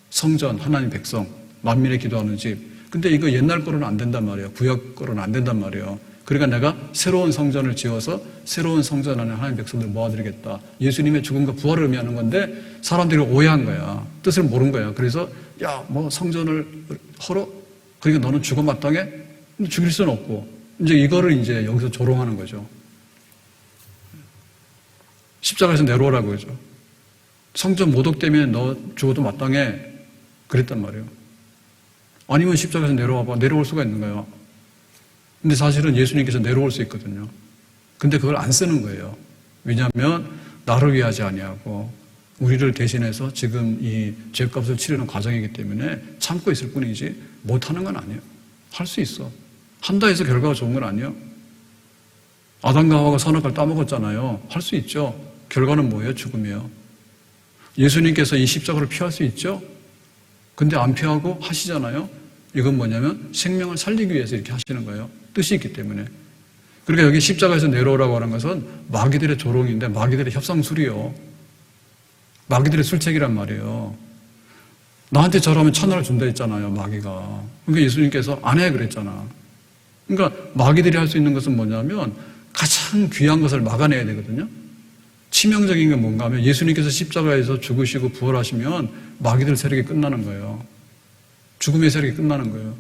성전, 하나님 백성, 만민의 기도하는 집. 근데 이거 옛날 거로는 안 된단 말이에요. 구약 거로는 안 된단 말이에요. 그러니까 내가 새로운 성전을 지어서 새로운 성전 안에 하나님 백성들을 모아드리겠다. 예수님의 죽음과 부활을 의미하는 건데 사람들이 오해한 거야. 뜻을 모른 거야. 그래서 야, 뭐 성전을 헐어? 그러니까 너는 죽어 마땅해? 죽일 수는 없고 이제 이거를 이제 여기서 조롱하는 거죠. 십자가에서 내려오라고 그러죠. 성전 모독 때문에 너 죽어도 마땅해. 그랬단 말이에요. 아니면 십자가에서 내려와봐. 내려올 수가 있는 거예요. 근데 사실은 예수님께서 내려올 수 있거든요. 근데 그걸 안 쓰는 거예요. 왜냐하면 나를 위하지 아니하고 우리를 대신해서 지금 이 죄값을 치르는 과정이기 때문에 참고 있을 뿐이지 못하는 건 아니에요. 할 수 있어. 한다 해서 결과가 좋은 건 아니에요. 아담과 하와가 선악과를 따먹었잖아요. 할 수 있죠. 결과는 뭐예요? 죽음이에요. 예수님께서 이 십자가를 피할 수 있죠? 근데 안 피하고 하시잖아요. 이건 뭐냐면 생명을 살리기 위해서 이렇게 하시는 거예요. 뜻이 있기 때문에. 그러니까 여기 십자가에서 내려오라고 하는 것은 마귀들의 조롱인데 마귀들의 협상술이요. 마귀들의 술책이란 말이에요. 나한테 저러면 천하를 준다 했잖아요. 마귀가. 그러니까 예수님께서 안 해 그랬잖아. 그러니까 마귀들이 할 수 있는 것은 뭐냐면 가장 귀한 것을 막아내야 되거든요. 치명적인 게 뭔가 하면 예수님께서 십자가에서 죽으시고 부활하시면 마귀들 세력이 끝나는 거예요. 죽음의 세력이 끝나는 거예요.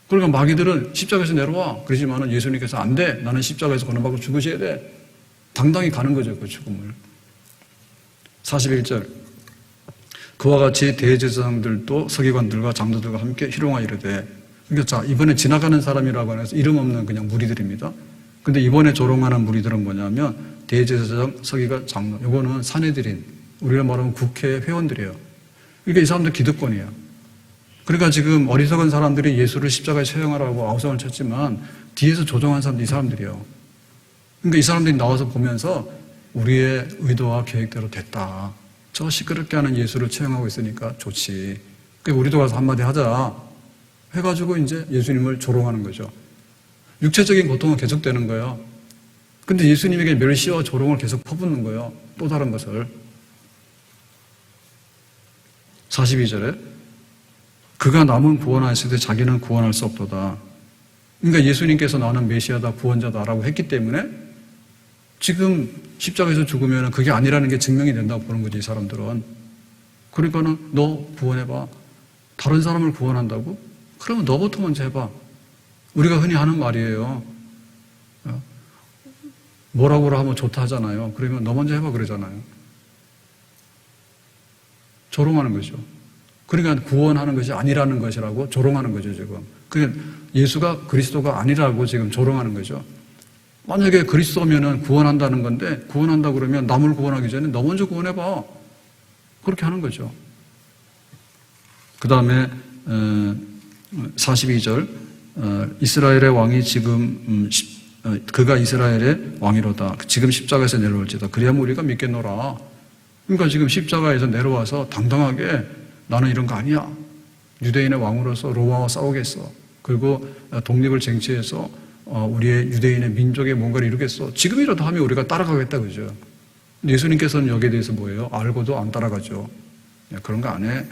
그러니까 마귀들은 십자가에서 내려와. 그러지만은 예수님께서 안 돼. 나는 십자가에서 고난받고 죽으셔야 돼. 당당히 가는 거죠. 그 죽음을. 41절. 그와 같이 대제사장들도 서기관들과 장로들과 함께 희롱하여 이르되. 그러니까 자, 이번에 지나가는 사람이라고 해서 이름 없는 그냥 무리들입니다. 근데 이번에 조롱하는 무리들은 뭐냐면 대제사장, 서기관, 장로. 이거는 사내들인 우리가 말하면 국회 회원들이에요. 그러니까 이 사람들 기득권이에요. 그러니까 지금 어리석은 사람들이 예수를 십자가에 처형하라고 아우성을 쳤지만 뒤에서 조종한 사람들이 이 사람들이에요. 그러니까 이 사람들이 나와서 보면서 우리의 의도와 계획대로 됐다. 저 시끄럽게 하는 예수를 처형하고 있으니까 좋지. 그러니까 우리도 가서 한마디 하자. 해가지고 이제 예수님을 조롱하는 거죠. 육체적인 고통은 계속되는 거예요. 근데 예수님에게 멸시와 조롱을 계속 퍼붓는 거예요. 또 다른 것을. 42절에 그가 남은 구원하였을 때 자기는 구원할 수 없도다. 그러니까 예수님께서 나는 메시아다 구원자다라고 했기 때문에 지금 십자가에서 죽으면 그게 아니라는 게 증명이 된다고 보는 거지 이 사람들은. 그러니까는 너 구원해봐. 다른 사람을 구원한다고? 그러면 너부터 먼저 해봐. 우리가 흔히 하는 말이에요. 뭐라고 하면 좋다 하잖아요. 그러면 너 먼저 해봐 그러잖아요. 조롱하는 거죠. 그러니까 구원하는 것이 아니라는 것이라고 조롱하는 거죠, 지금. 그러니까 예수가 그리스도가 아니라고 지금 조롱하는 거죠. 만약에 그리스도면은 구원한다는 건데, 구원한다 그러면 남을 구원하기 전에 너 먼저 구원해봐. 그렇게 하는 거죠. 그 다음에, 42절, 이스라엘의 왕이 지금, 그가 이스라엘의 왕이로다. 지금 십자가에서 내려올지다. 그래야만 우리가 믿겠노라. 그러니까 지금 십자가에서 내려와서 당당하게 나는 이런 거 아니야. 유대인의 왕으로서 로마와 싸우겠어. 그리고 독립을 쟁취해서 우리의 유대인의 민족의 뭔가를 이루겠어. 지금이라도 하면 우리가 따라가겠다 그죠. 예수님께서는 여기에 대해서 뭐예요? 알고도 안 따라가죠. 그런 거 안 해.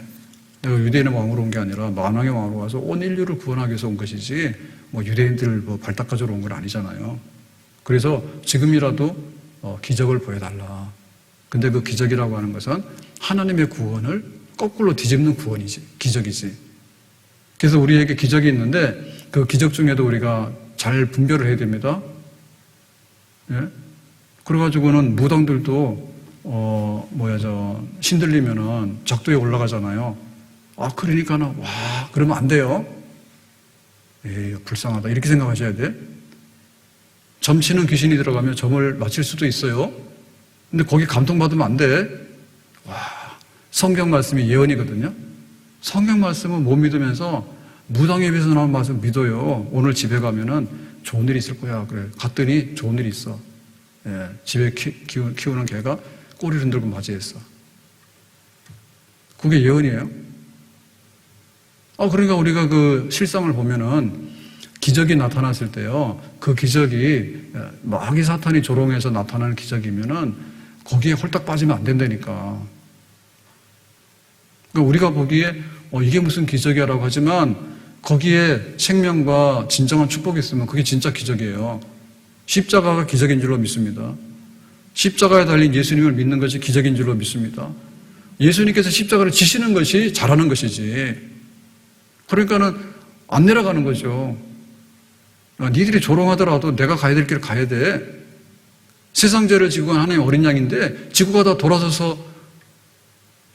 내가 유대인의 왕으로 온 게 아니라 만왕의 왕으로 와서 온 인류를 구원하기 위해서 온 것이지 뭐 유대인들을 뭐 발닦아주러 온 건 아니잖아요. 그래서 지금이라도 기적을 보여달라. 근데 그 기적이라고 하는 것은 하나님의 구원을 거꾸로 뒤집는 구원이지, 기적이지. 그래서 우리에게 기적이 있는데 그 기적 중에도 우리가 잘 분별을 해야 됩니다. 예? 그래가지고는 무당들도 신들리면은 적도에 올라가잖아요. 아, 그러니까는 와, 그러면 안 돼요. 에이, 불쌍하다 이렇게 생각하셔야 돼. 점치는 귀신이 들어가면 점을 맞힐 수도 있어요. 근데 거기 감동받으면 안 돼. 와, 성경 말씀이 예언이거든요. 성경 말씀은 못 믿으면서 무당에 비해서 나온 말씀 믿어요. 오늘 집에 가면은 좋은 일이 있을 거야. 그래. 갔더니 좋은 일이 있어. 예, 집에 키우는 개가 꼬리를 흔들고 맞이했어. 그게 예언이에요. 그러니까 우리가 그 실상을 보면은 기적이 나타났을 때요. 그 기적이 마귀 사탄이 조롱해서 나타나는 기적이면은 거기에 홀딱 빠지면 안 된다니까. 그러니까 우리가 보기에 이게 무슨 기적이야라고 하지만 거기에 생명과 진정한 축복이 있으면 그게 진짜 기적이에요. 십자가가 기적인 줄로 믿습니다. 십자가에 달린 예수님을 믿는 것이 기적인 줄로 믿습니다. 예수님께서 십자가를 지시는 것이 잘하는 것이지. 그러니까는 안 내려가는 거죠. 니들이 조롱하더라도 내가 가야 될 길을 가야 돼. 세상 죄를 지고 간 하나님 어린 양인데 지고 가다 돌아서서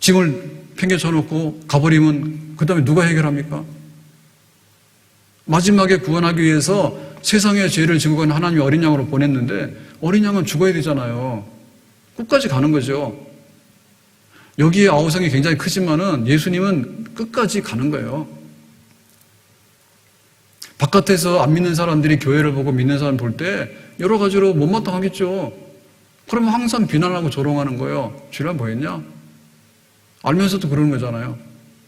짐을 팽개쳐 놓고 가버리면 그 다음에 누가 해결합니까? 마지막에 구원하기 위해서 세상의 죄를 지고 간 하나님의 어린 양으로 보냈는데 어린 양은 죽어야 되잖아요. 끝까지 가는 거죠. 여기에 아우성이 굉장히 크지만은 예수님은 끝까지 가는 거예요. 바깥에서 안 믿는 사람들이 교회를 보고 믿는 사람 볼 때 여러 가지로 못마땅하겠죠. 그러면 항상 비난하고 조롱하는 거예요. 주일날 뭐 했냐? 알면서도 그러는 거잖아요.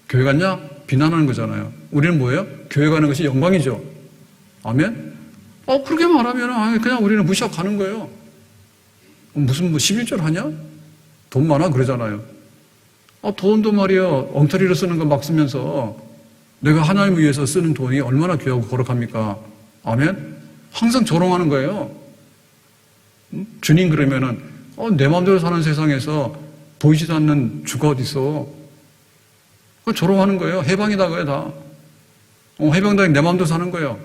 교회 갔냐? 비난하는 거잖아요. 우리는 뭐예요? 교회 가는 것이 영광이죠. 아멘? 그렇게 말하면 그냥 우리는 무시하고 가는 거예요. 무슨 11절 하냐? 돈 많아? 그러잖아요. 돈도 말이야 엉터리로 쓰는 거 막 쓰면서 내가 하나님을 위해서 쓰는 돈이 얼마나 귀하고 거룩합니까? 아멘? 항상 조롱하는 거예요. 주님 그러면은 내 마음대로 사는 세상에서 보이지도 않는 주가 어디 있어? 그거 조롱하는 거예요. 해방이다 그래 다. 해방당이 내 마음대로 사는 거예요.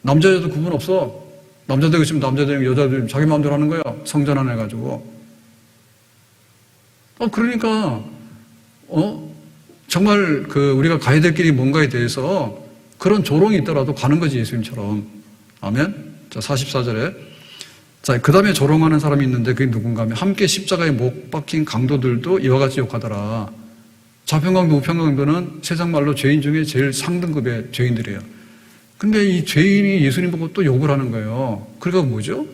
남자 여자도 구분 없어. 남자들 있으면 남자들 여자들 자기 마음대로 하는 거예요. 성전 안 해가지고. 그러니까 정말 우리가 가야 될 길이 뭔가에 대해서 그런 조롱이 있더라도 가는 거지 예수님처럼. 아멘. 자 44절에 자 그 다음에 조롱하는 사람이 있는데 그게 누군가 하면 함께 십자가에 못 박힌 강도들도 이와 같이 욕하더라. 좌편강도 우편강도는 세상 말로 죄인 중에 제일 상등급의 죄인들이에요. 근데 이 죄인이 예수님 보고 또 욕을 하는 거예요. 그러니까 뭐죠?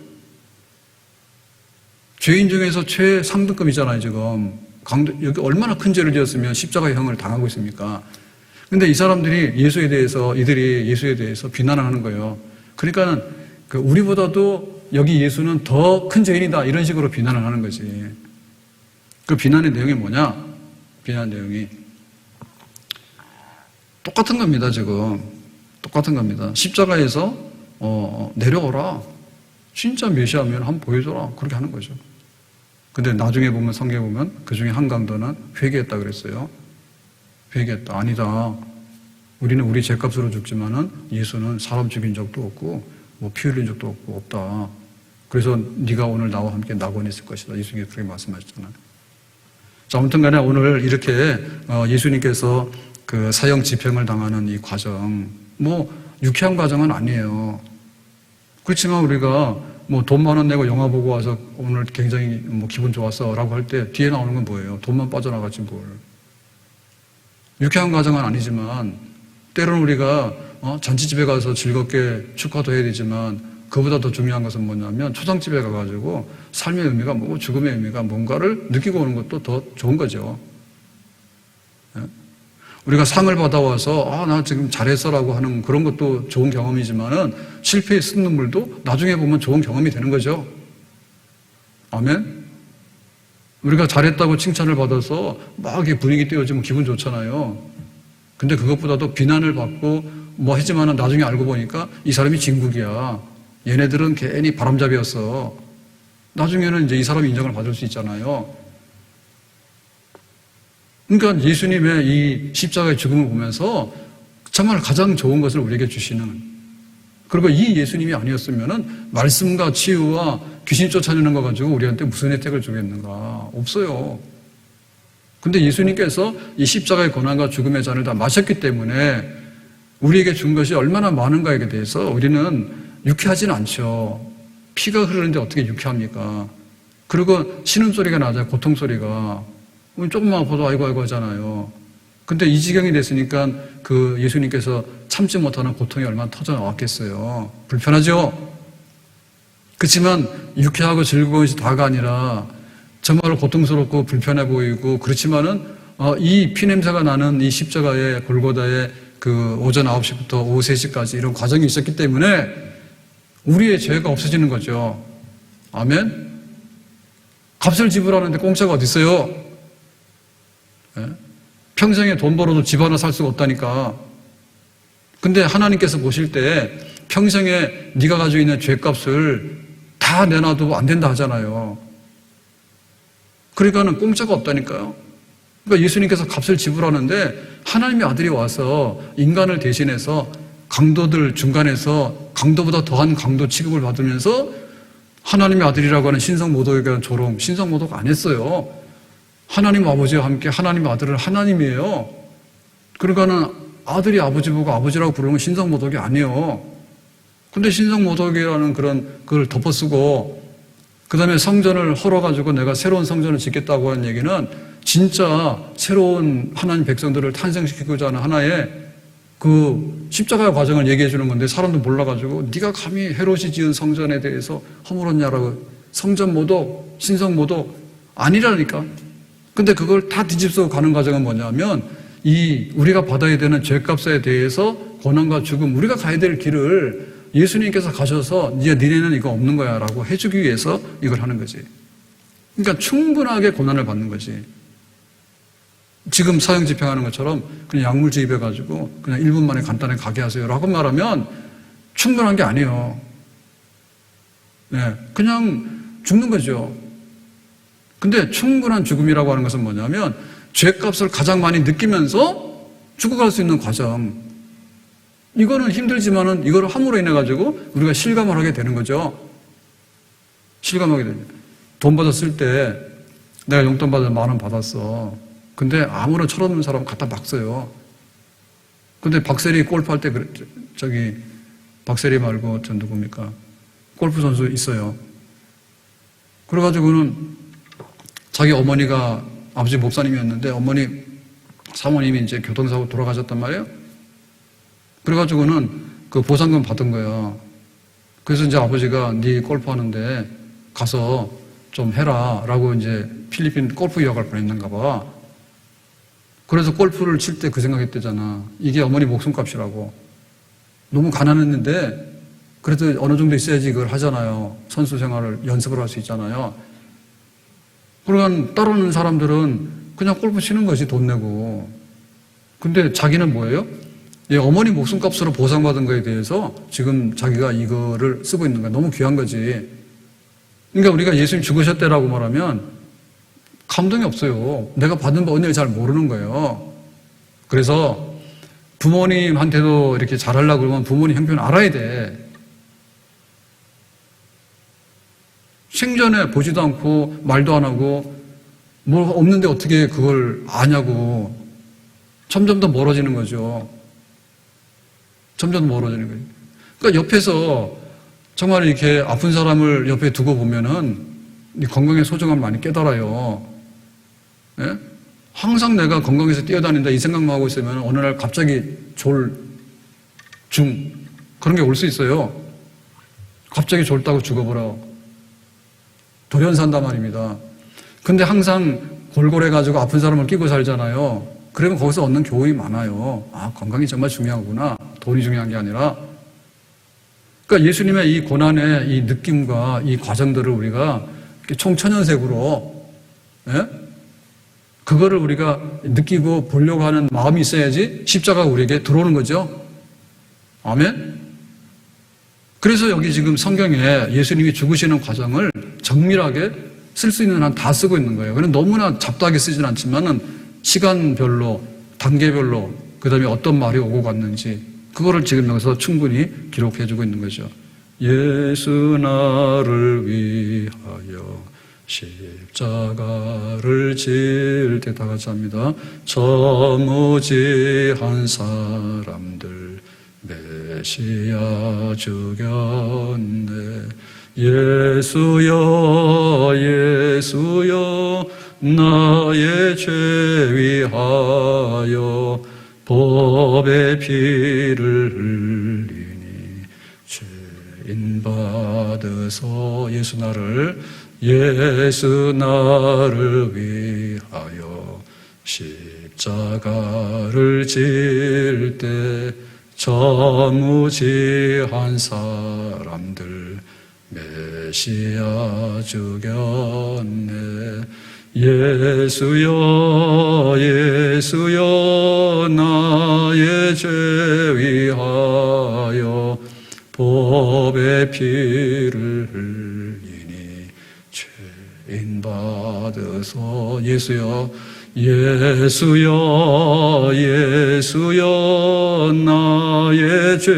죄인 중에서 최상등급이잖아요 지금. 여기 얼마나 큰 죄를 지었으면 십자가의 형을 당하고 있습니까? 근데 이 사람들이 이들이 예수에 대해서 비난을 하는 거예요. 그러니까 우리보다도 여기 예수는 더 큰 죄인이다 이런 식으로 비난을 하는 거지. 그 비난의 내용이 뭐냐? 비난 내용이 똑같은 겁니다 지금. 똑같은 겁니다. 십자가에서 내려오라. 진짜 메시아면 한번 보여줘라. 그렇게 하는 거죠. 근데 나중에 보면 성경에 보면 그 중에 한 강도는 회개했다 그랬어요. 회개했다. 아니다. 우리는 우리 죄값으로 죽지만은 예수는 사람 죽인 적도 없고 피 흘린 적도 없다. 그래서 네가 오늘 나와 함께 낙원에 있을 것이다. 예수님께서 그렇게 말씀하셨잖아요. 자, 아무튼 간에 오늘 이렇게 예수님께서 그 사형 집행을 당하는 이 과정, 유쾌한 과정은 아니에요. 그렇지만 우리가 돈 10,000원 내고 영화 보고 와서 오늘 굉장히 기분 좋았어 라고 할 때 뒤에 나오는 건 뭐예요? 돈만 빠져나가지 뭘. 유쾌한 과정은 아니지만 때로는 우리가 잔치집에 가서 즐겁게 축하도 해야 되지만 그보다 더 중요한 것은 뭐냐면 초상집에 가가지고 삶의 의미가 뭐고 죽음의 의미가 뭔가를 느끼고 오는 것도 더 좋은 거죠. 우리가 상을 받아와서 나 지금 잘했어라고 하는 그런 것도 좋은 경험이지만은 실패에 쓴 눈물도 나중에 보면 좋은 경험이 되는 거죠. 아멘. 우리가 잘했다고 칭찬을 받아서 막 이렇게 분위기 띄워지면 기분 좋잖아요. 근데 그것보다도 비난을 받고 했지만은 나중에 알고 보니까 이 사람이 진국이야. 얘네들은 괜히 바람잡이였어. 나중에는 이제 이 사람이 인정을 받을 수 있잖아요. 그러니까 예수님의 이 십자가의 죽음을 보면서 정말 가장 좋은 것을 우리에게 주시는, 그리고 이 예수님이 아니었으면은 말씀과 치유와 귀신 쫓아내는 거 가지고 우리한테 무슨 혜택을 주겠는가? 없어요. 근데 예수님께서 이 십자가의 고난과 죽음의 잔을 다 마셨기 때문에 우리에게 준 것이 얼마나 많은가에 대해서 우리는 유쾌하지는 않죠. 피가 흐르는데 어떻게 유쾌합니까? 그리고 신음소리가 나잖아요. 고통소리가. 조금만 아파도 아이고 하잖아요. 근데 이 지경이 됐으니까 그 예수님께서 참지 못하는 고통이 얼마나 터져 나왔겠어요. 불편하죠? 그렇지만 유쾌하고 즐거운 것이 다가 아니라 정말 고통스럽고 불편해 보이고, 그렇지만은 이 피냄새가 나는 이 십자가의 골고다의 그 오전 9시부터 오후 3시까지 이런 과정이 있었기 때문에 우리의 죄가 없어지는 거죠. 아멘? 값을 지불하는데 공짜가 어디 있어요? 예? 평생에 돈 벌어도 집 하나 살 수가 없다니까. 근데 하나님께서 보실 때 평생에 네가 가지고 있는 죄값을 다 내놔도 안 된다 하잖아요. 그러니까는 공짜가 없다니까요. 그러니까 예수님께서 값을 지불하는데 하나님의 아들이 와서 인간을 대신해서 강도들 중간에서 강도보다 더한 강도 취급을 받으면서 하나님의 아들이라고 하는 신성모독에 대한 조롱, 신성모독 안 했어요. 하나님 아버지와 함께 하나님의 아들은 하나님이에요. 그러니까는 아들이 아버지 보고 아버지라고 부르는 건 신성모독이 아니에요. 근데 신성모독이라는 그걸 덮어쓰고 그 다음에 성전을 헐어가지고 내가 새로운 성전을 짓겠다고 하는 얘기는 진짜 새로운 하나님 백성들을 탄생시키고자 하는 하나의 그 십자가의 과정을 얘기해 주는 건데 사람도 몰라가지고 네가 감히 헤롯이 지은 성전에 대해서 허물었냐라고 성전 모독, 신성 모독 아니라니까. 근데 그걸 다 뒤집어 가는 과정은 뭐냐면 우리가 받아야 되는 죄값에 대해서 고난과 죽음, 우리가 가야 될 길을 예수님께서 가셔서 니네는 이거 없는 거야 라고 해주기 위해서 이걸 하는 거지. 그러니까 충분하게 고난을 받는 거지. 지금 사형 집행하는 것처럼 그냥 약물주입 해가지고 그냥 1분 만에 간단하게 가게 하세요 라고 말하면 충분한 게 아니에요. 네, 그냥 죽는 거죠. 근데 충분한 죽음이라고 하는 것은 뭐냐면 죄값을 가장 많이 느끼면서 죽어갈 수 있는 과정. 이거는 힘들지만은 이걸 함으로 인해 가지고 우리가 실감을 하게 되는 거죠. 실감하게 됩니다. 돈 받았을 때 내가 용돈 받아서 10,000원 받았어. 근데 아무런 철없는 사람 갖다 막 써요. 근데 박세리 골프할 때 박세리 말고 전 누굽니까? 골프 선수 있어요. 그래가지고는 자기 어머니가 아버지 목사님이었는데 어머니 사모님이 이제 교통사고 돌아가셨단 말이에요. 그래가지고는 그 보상금 받은 거야. 그래서 이제 아버지가 네 골프 하는데 가서 좀 해라 라고 이제 필리핀 골프 유학을 보냈는가 봐. 그래서 골프를 칠 때 그 생각했대잖아. 이게 어머니 목숨값이라고. 너무 가난했는데 그래도 어느 정도 있어야지 이걸 하잖아요. 선수 생활을 연습을 할 수 있잖아요. 그러니까 따르는 사람들은 그냥 골프 치는 것이 돈 내고. 근데 자기는 뭐예요? 어머니 목숨값으로 보상받은 거에 대해서 지금 자기가 이거를 쓰고 있는 거야. 너무 귀한 거지. 그러니까 우리가 예수님 죽으셨대라고 말하면 감동이 없어요. 내가 받은 은혜를 잘 모르는 거예요. 그래서 부모님한테도 이렇게 잘하려고 그러면 부모님 형편을 알아야 돼. 생전에 보지도 않고 말도 안 하고 뭐 없는데 어떻게 그걸 아냐고. 점점 더 멀어지는 거죠. 점점 멀어지는 거예요. 그러니까 옆에서 정말 이렇게 아픈 사람을 옆에 두고 보면은 건강의 소중함을 많이 깨달아요. 예? 항상 내가 건강해서 뛰어다닌다 이 생각만 하고 있으면 어느 날 갑자기 그런 게 올 수 있어요. 갑자기 졸다고 죽어버려. 돌연산단 말입니다. 근데 항상 골골해가지고 아픈 사람을 끼고 살잖아요. 그러면 거기서 얻는 교훈이 많아요. 아, 건강이 정말 중요하구나. 돈이 중요한 게 아니라. 그러니까 예수님의 이 고난의 이 느낌과 이 과정들을 우리가 총천연색으로, 예? 그거를 우리가 느끼고 보려고 하는 마음이 있어야지 십자가가 우리에게 들어오는 거죠. 아멘? 그래서 여기 지금 성경에 예수님이 죽으시는 과정을 정밀하게 쓸 수 있는 한 다 쓰고 있는 거예요. 그냥 너무나 잡다하게 쓰진 않지만은 시간별로, 단계별로, 그 다음에 어떤 말이 오고 갔는지, 그거를 지금 여기서 충분히 기록해주고 있는 거죠. 예수 나를 위하여 십자가를 질 때 다 같이 합니다. 저무지한 사람들 메시아 죽였네. 예수여 예수여 나의 죄 위하여 법의 피를 흘리니 죄인 받으소. 예수 나를 위하여 십자가를 질 때 저무지한 사람들 메시아 죽였네. 예수여 예수여 나의 죄 위하여 법의 피를 흘리니 죄인 받으소. 예수여 예수여 예수여 나의 죄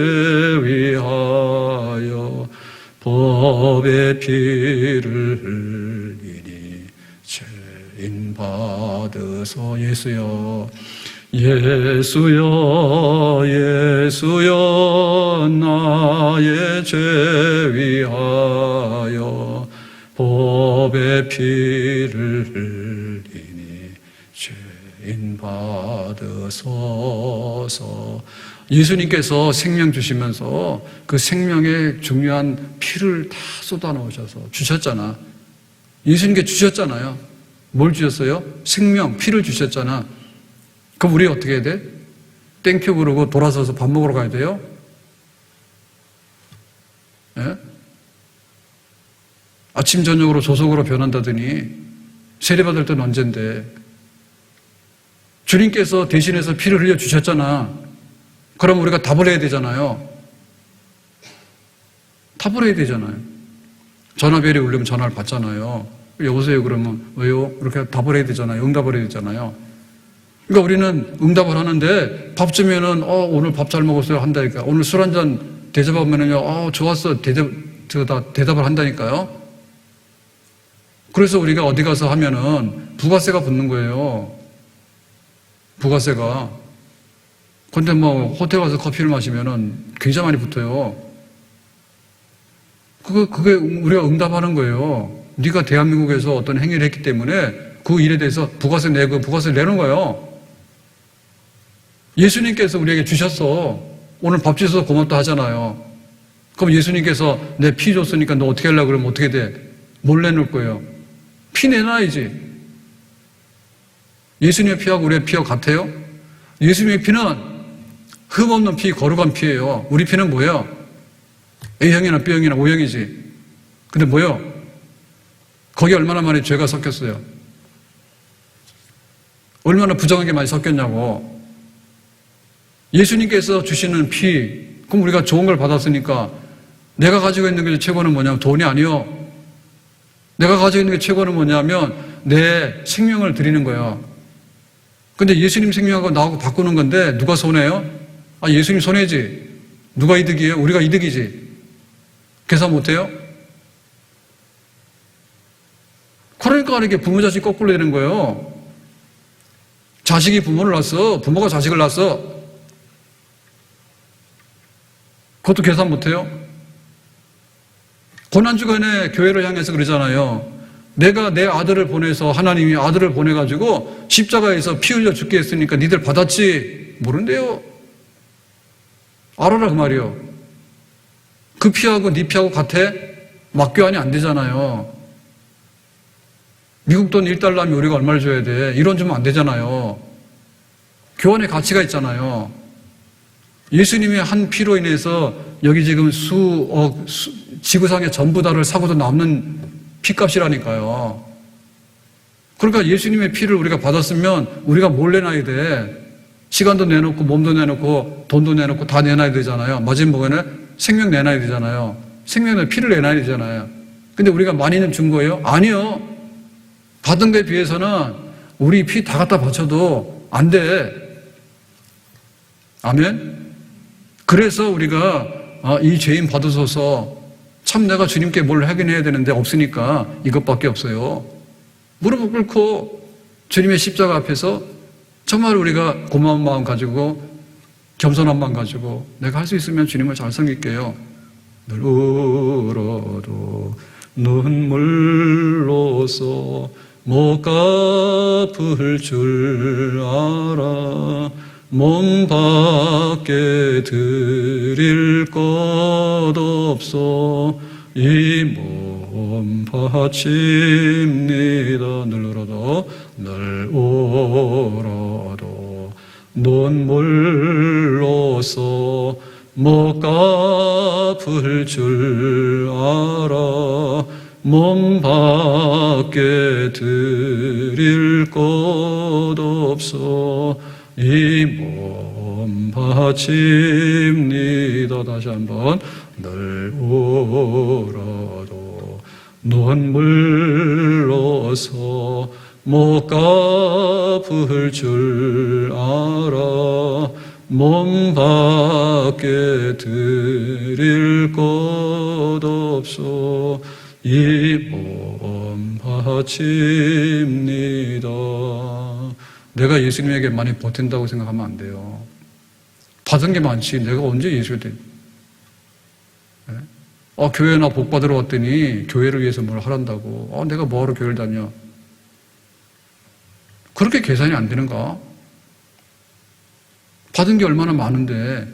위하여 법의 피를 흘리니 죄인 받으소. 예수여 예수여 예수여 나의 죄 위하여 법의 피를 흘리니 죄인 받으소서. 예수님께서 생명 주시면서 그 생명의 중요한 피를 다 쏟아놓으셔서 주셨잖아. 예수님께 주셨잖아요. 뭘 주셨어요? 생명, 피를 주셨잖아. 그럼 우리 어떻게 해야 돼? 땡큐 그러고 돌아서서 밥 먹으러 가야 돼요? 예? 아침 저녁으로 조석으로 변한다더니 세례받을 때는 언젠데. 주님께서 대신해서 피를 흘려 주셨잖아. 그럼 우리가 답을 해야 되잖아요. 답을 해야 되잖아요. 전화벨이 울리면 전화를 받잖아요. 여보세요 그러면 왜요? 이렇게 답을 해야 되잖아요. 응답을 해야 되잖아요. 그러니까 우리는 응답을 하는데 밥 주면은 오늘 밥 잘 먹었어요 한다니까. 오늘 술 한잔 대접하면은요 좋았어 대답을 한다니까요. 그래서 우리가 어디 가서 하면은 부가세가 붙는 거예요. 부가세가. 근데 뭐 호텔 가서 커피를 마시면은 굉장히 많이 붙어요. 그게 우리가 응답하는 거예요. 네가 대한민국에서 어떤 행위를 했기 때문에 그 일에 대해서 부가세를 내는 거예요. 예수님께서 우리에게 주셨어. 오늘 밥 주셔서 고맙다 하잖아요. 그럼 예수님께서 내 피 줬으니까 너 어떻게 하려고 그러면 어떻게 돼? 뭘 내놓을 거예요? 피 내놔야지. 예수님의 피하고 우리의 피하고 같아요? 예수님의 피는 흠없는 피, 거룩한 피예요. 우리 피는 뭐예요? A형이나 B형이나 O형이지. 근데 뭐예요? 거기 얼마나 많이 죄가 섞였어요? 얼마나 부정하게 많이 섞였냐고. 예수님께서 주시는 피, 그럼 우리가 좋은 걸 받았으니까 내가 가지고 있는 게 최고는 뭐냐면 돈이 아니요. 내가 가지고 있는 게 최고는 뭐냐면 내 생명을 드리는 거야. 근데 예수님 생명하고 나하고 바꾸는 건데 누가 손해요? 예수님 손해지. 누가 이득이에요? 우리가 이득이지. 계산 못해요? 그러니까 이렇게 부모 자식 거꾸로 되는 거예요. 자식이 부모를 낳았어. 부모가 자식을 낳았어. 그것도 계산 못해요? 고난주간에 교회를 향해서 그러잖아요. 내가 내 아들을 보내서 하나님이 아들을 보내가지고 십자가에서 피 흘려 죽게 했으니까 니들 받았지? 모른대요. 알아라 그 말이요. 그 피하고 네 피하고 같아? 맞교환이 안 되잖아요. 미국 돈 1달러 하면 우리가 얼마를 줘야 돼? 1원 주면 안 되잖아요. 교환의 가치가 있잖아요. 예수님의 한 피로 인해서 여기 지금 수억, 지구상의 전부 다를 사고도 남는 피값이라니까요. 그러니까 예수님의 피를 우리가 받았으면 우리가 뭘 내놔야 돼? 시간도 내놓고 몸도 내놓고 돈도 내놓고 다 내놔야 되잖아요. 마지막에는 생명 내놔야 되잖아요. 생명의 피를 내놔야 되잖아요. 근데 우리가 많이는 준 거예요? 아니요. 받은 거에 비해서는 우리 피 다 갖다 바쳐도 안 돼. 아멘? 그래서 우리가 이 죄인 받으소서. 참 내가 주님께 뭘 하긴 해야 되는데 없으니까 이것밖에 없어요. 무릎을 꿇고 주님의 십자가 앞에서 정말 우리가 고마운 마음 가지고 겸손한 마음 가지고 내가 할 수 있으면 주님을 잘 섬길게요. 늘 울어도 눈물로써 못 갚을 줄 알아. 몸 밖에 드릴 것 없어 이 몸 바칩니다. 늘 울어도 눈물로써 못 갚을 줄 알아. 몸 밖에 드릴 것 없어 이 몸 바칩니다. 다시 한번 늘 울어도 눈물로서 못 갚을 줄 알아 몸 밖에 드릴 것 없어 이 몸 바칩니다. 내가 예수님에게 많이 보탠다고 생각하면 안 돼요. 받은 게 많지 내가 언제 예수가 돼? 교회나 복 받으러 왔더니 교회를 위해서 뭘 하란다고. 내가 뭐하러 교회를 다녀? 그렇게 계산이 안 되는가? 받은 게 얼마나 많은데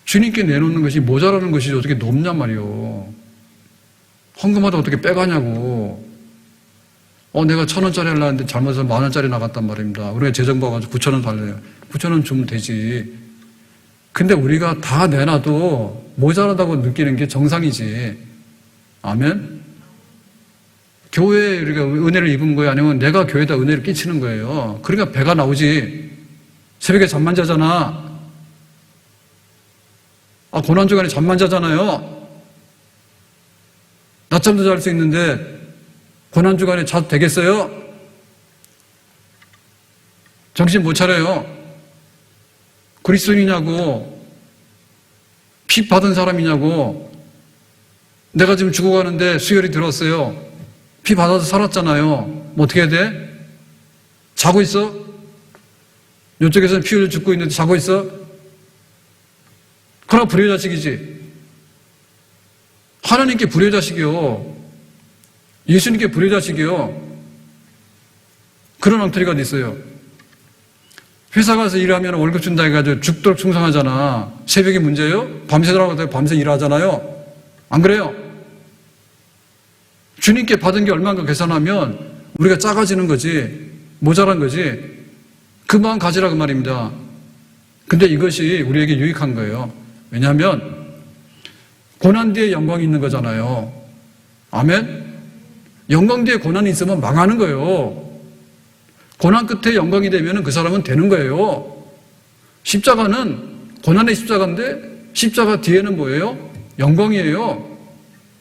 주님께 내놓는 것이 모자라는 것이 어떻게 높냔 말이요. 헌금하다 어떻게 빼가냐고. 내가 1,000원짜리 하려고 했는데 잘못해서 10,000원짜리 나갔단 말입니다. 우리가 재정부 가지고 9,000원 달래요. 9,000원 주면 되지. 근데 우리가 다 내놔도 모자라다고 느끼는 게 정상이지. 아멘? 교회에 우리가 은혜를 입은 거예요? 아니면 내가 교회에다 은혜를 끼치는 거예요? 그러니까 배가 나오지. 새벽에 잠만 자잖아. 고난주간에 잠만 자잖아요. 낮잠도 잘 수 있는데 고난주간에 자도 되겠어요? 정신 못 차려요. 그리스도인이냐고, 피 받은 사람이냐고. 내가 지금 죽어가는데 수혈이 들었어요. 피 받아서 살았잖아요. 뭐 어떻게 해야 돼? 자고 있어? 이쪽에서는 피 흘려 죽고 있는데 자고 있어? 그러나 불효자식이지. 하나님께 불효자식이요. 예수님께 불효자식이요. 그런 엉터리가 있어요. 회사 가서 일하면 월급 준다 해가지고 죽도록 충성하잖아. 새벽이 문제예요? 밤새더라도 밤새 일하잖아요. 안 그래요? 주님께 받은 게 얼마인가 계산하면 우리가 작아지는 거지, 모자란 거지. 그 마음 가지라 그 말입니다. 근데 이것이 우리에게 유익한 거예요. 왜냐하면 고난 뒤에 영광이 있는 거잖아요. 아멘? 영광 뒤에 고난이 있으면 망하는 거예요. 고난 끝에 영광이 되면 그 사람은 되는 거예요. 십자가는 고난의 십자가인데 십자가 뒤에는 뭐예요? 영광이에요.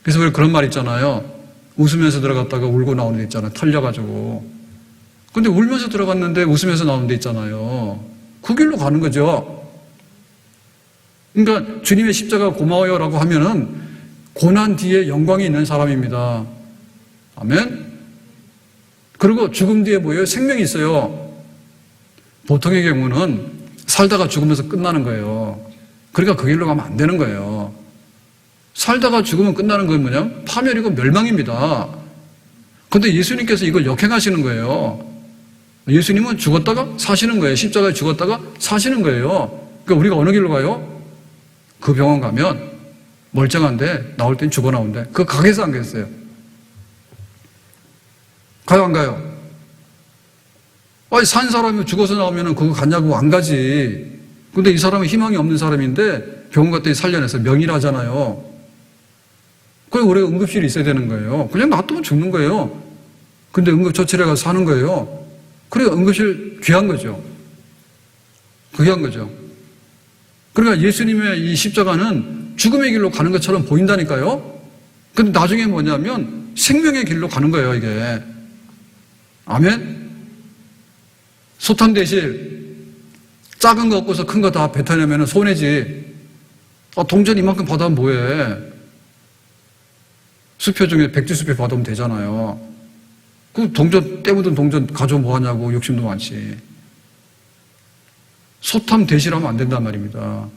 그래서 우리 그런 말 있잖아요. 웃으면서 들어갔다가 울고 나오는 데 있잖아요. 털려가지고. 근데 울면서 들어갔는데 웃으면서 나오는 데 있잖아요. 그 길로 가는 거죠. 그러니까 주님의 십자가 고마워요라고 하면은 고난 뒤에 영광이 있는 사람입니다. 아멘? 그리고 죽음 뒤에 뭐예요? 생명이 있어요. 보통의 경우는 살다가 죽으면서 끝나는 거예요. 그러니까 그 길로 가면 안 되는 거예요. 살다가 죽으면 끝나는 건 뭐냐? 파멸이고 멸망입니다. 그런데 예수님께서 이걸 역행하시는 거예요. 예수님은 죽었다가 사시는 거예요. 십자가에 죽었다가 사시는 거예요. 그러니까 우리가 어느 길로 가요? 그 병원 가면 멀쩡한데 나올 땐 죽어 나온대. 그거 가겠어 안 가겠어요? 가요 안 가요? 산 사람이 죽어서 나오면 그거 갔냐고 안 가지. 근데 이 사람은 희망이 없는 사람인데 병원 갔더니 살려내서 명의라잖아요. 그럼 우리가 응급실에 있어야 되는 거예요. 그냥 놔두면 죽는 거예요. 근데 응급처치를 가서 사는 거예요. 그러니까 응급실 귀한 거죠. 귀한 거죠. 그러니까 예수님의 이 십자가는 죽음의 길로 가는 것처럼 보인다니까요. 근데 나중에 뭐냐면 생명의 길로 가는 거예요, 이게. 아멘? 소탐대실 작은 거 얻고서 큰 거 다 뱉어내면 손해지. 동전 이만큼 받으면 뭐해? 수표 중에 백지수표 받으면 되잖아요. 그 동전 때묻은 동전 가져 뭐 하냐고 욕심도 많지. 소탐대실하면 안 된단 말입니다.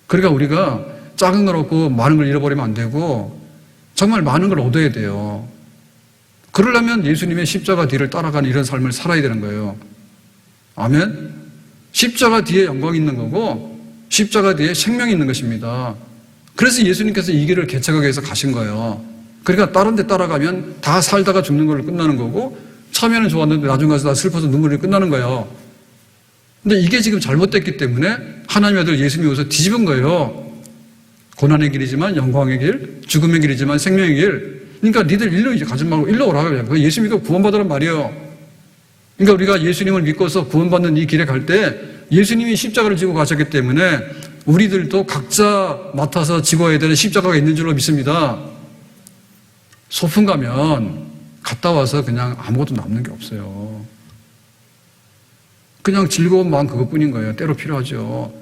그러니까 우리가 작은 걸 얻고 많은 걸 잃어버리면 안 되고 정말 많은 걸 얻어야 돼요. 그러려면 예수님의 십자가 뒤를 따라가는 이런 삶을 살아야 되는 거예요. 아멘? 십자가 뒤에 영광이 있는 거고 십자가 뒤에 생명이 있는 것입니다. 그래서 예수님께서 이 길을 개척하기 위해서 가신 거예요. 그러니까 다른 데 따라가면 다 살다가 죽는 걸로 끝나는 거고 처음에는 좋았는데 나중 가서 다 슬퍼서 눈물이 끝나는 거예요. 근데 이게 지금 잘못됐기 때문에 하나님의 아들 예수님이 오셔서 뒤집은 거예요. 고난의 길이지만 영광의 길, 죽음의 길이지만 생명의 길. 그러니까 니들 일로 이제 가지 말고 일로 오라고 해요. 예수 믿고 구원받으란 말이에요. 그러니까 우리가 예수님을 믿고서 구원받는 이 길에 갈 때 예수님이 십자가를 지고 가셨기 때문에 우리들도 각자 맡아서 지고야 되는 십자가가 있는 줄로 믿습니다. 소풍 가면 갔다 와서 그냥 아무것도 남는 게 없어요. 그냥 즐거운 마음 그것뿐인 거예요. 때로 필요하죠.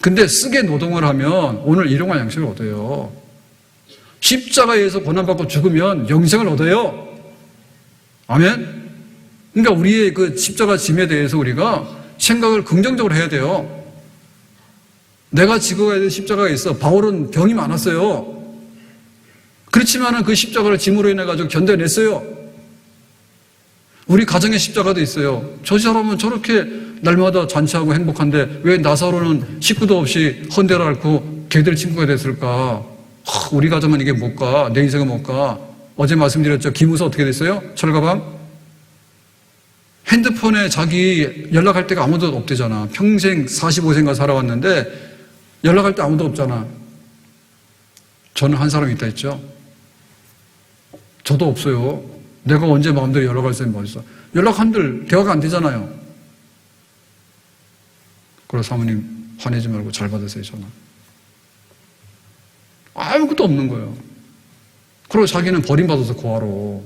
근데 쓰게 노동을 하면 오늘 일용할 양식을 얻어요. 십자가에서 고난받고 죽으면 영생을 얻어요. 아멘? 그러니까 우리의 그 십자가 짐에 대해서 우리가 생각을 긍정적으로 해야 돼요. 내가 지고 가야 될 십자가가 있어. 바울은 병이 많았어요. 그렇지만은 그 십자가를 짐으로 인해 가지고 견뎌냈어요. 우리 가정의 십자가도 있어요. 저 사람은 저렇게 날마다 잔치하고 행복한데 왜 나사로는 식구도 없이 헌대를 앓고 개들 친구가 됐을까? 우리 가정은 이게 못 가. 내 인생은 못 가. 어제 말씀드렸죠. 기무사 어떻게 됐어요? 철가방? 핸드폰에 자기 연락할 데가 아무도 없대잖아. 평생 45세인가 살아왔는데 연락할 때 아무도 없잖아. 저는 한 사람이 있다 했죠. 저도 없어요. 내가 언제 마음대로 연락할 사람이 뭐 있어. 연락한들 대화가 안 되잖아요. 그래서 사모님 화내지 말고 잘 받으세요, 전화. 아무것도 없는 거예요. 그리고 자기는 버림받아서 고아로.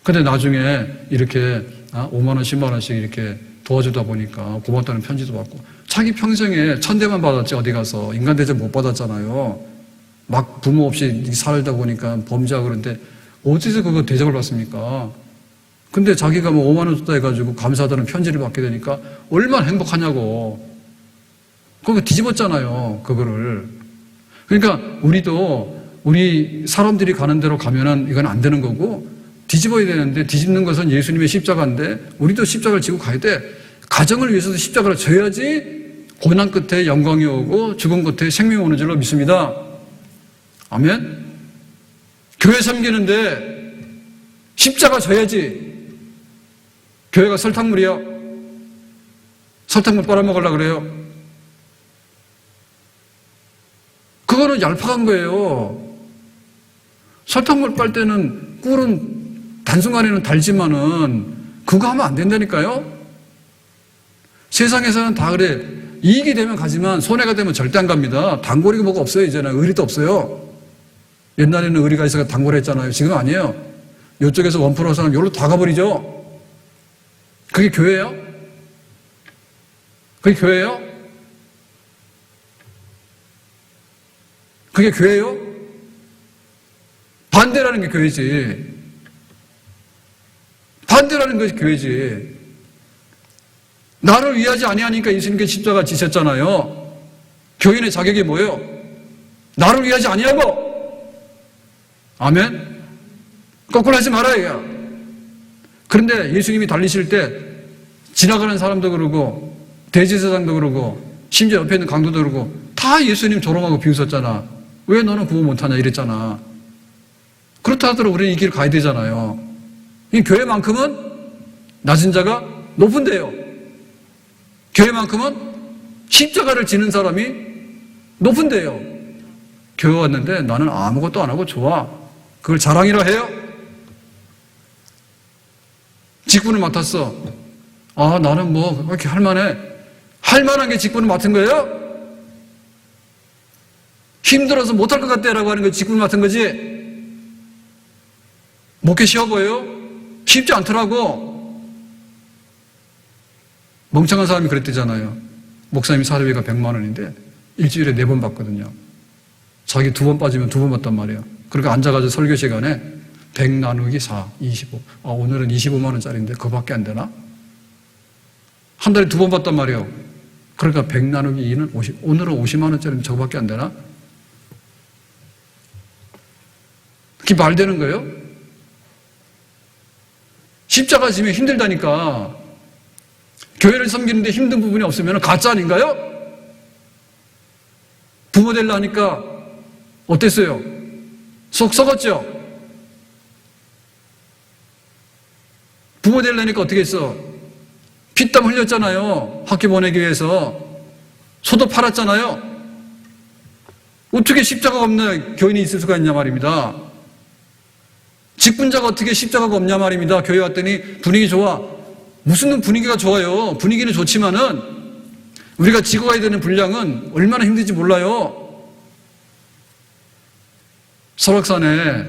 근데 나중에 이렇게 5만 원, 10만 원씩 이렇게 도와주다 보니까 고맙다는 편지도 받고. 자기 평생에 1000대만 받았지 어디 가서. 인간 대접 못 받았잖아요. 막 부모 없이 살다 보니까 범죄하고 그런데 어디서 그거 대접을 받습니까? 근데 자기가 뭐 5만 원 줬다 해가지고 감사하다는 편지를 받게 되니까 얼마나 행복하냐고. 그거 뒤집었잖아요, 그거를. 그러니까 우리 사람들이 가는 대로 가면은 이건 안 되는 거고 뒤집어야 되는데 뒤집는 것은 예수님의 십자가인데 우리도 십자가를 지고 가야 돼. 가정을 위해서도 십자가를 져야지 고난 끝에 영광이 오고 죽음 끝에 생명이 오는 줄로 믿습니다. 아멘? 교회 섬기는데 십자가 져야지. 교회가 설탕물이요? 설탕물 빨아먹으려고 그래요? 그거는 얄팍한 거예요. 설탕물 빨 때는 꿀은 단순간에는 달지만은 그거 하면 안 된다니까요? 세상에서는 다 그래. 이익이 되면 가지만 손해가 되면 절대 안 갑니다. 단골이고 뭐가 없어요, 이제는. 의리도 없어요. 옛날에는 의리가 있어서 단골 했잖아요. 지금 아니에요. 이쪽에서 1% 사람 여기로 다 가버리죠. 그게 교회예요? 그게 교회예요? 그게 교회예요? 반대라는 게 교회지. 반대라는 것이 교회지. 나를 위하지 아니하니까 예수님께 십자가 지셨잖아요. 교인의 자격이 뭐예요? 나를 위하지 아니하고. 아멘? 거꾸로 하지 말아요. 그런데 예수님이 달리실 때 지나가는 사람도 그러고 대제사장도 그러고 심지어 옆에 있는 강도도 그러고 다 예수님 조롱하고 비웃었잖아. 왜 너는 구원 못하냐 이랬잖아. 그렇다 하더라도 우리는 이 길 가야 되잖아요. 이 교회만큼은 낮은 자가 높은데요. 교회만큼은 십자가를 지는 사람이 높은데요. 교회 왔는데 나는 아무것도 안 하고 좋아. 그걸 자랑이라 해요? 직분을 맡았어. 나는 뭐 이렇게 할만해. 할만한 게 직분을 맡은 거예요? 힘들어서 못할 것 같다라고 하는 게 직분을 맡은 거지. 목회 쉬워 보여요? 쉽지 않더라고. 멍청한 사람이 그랬대잖아요. 목사님 사례비가 100만 원인데 일주일에 4번 받거든요. 자기 2번 빠지면 2번 받단 말이에요. 그러니까 앉아가지고 설교 시간에 100 나누기 4, 25. 오늘은 25만 원짜리인데 그거밖에 안 되나? 한 달에 2번 받단 말이에요. 그러니까 100 나누기 2는 50. 오늘은 50만 원짜리인데 저거밖에 안 되나? 그게 말 되는 거예요? 십자가 지면 힘들다니까. 교회를 섬기는데 힘든 부분이 없으면 가짜 아닌가요? 부모 되려 하니까 어땠어요? 속 썩었죠? 부모 되려니까 어떻게 했어? 피땀 흘렸잖아요. 학교 보내기 위해서. 소도 팔았잖아요. 어떻게 십자가가 없는 교인이 있을 수가 있냐 말입니다. 직분자가 어떻게 십자가가 없냐 말입니다. 교회 왔더니 분위기 좋아. 무슨 분위기가 좋아요. 분위기는 좋지만은 우리가 지고 가야 되는 분량은 얼마나 힘든지 몰라요. 설악산에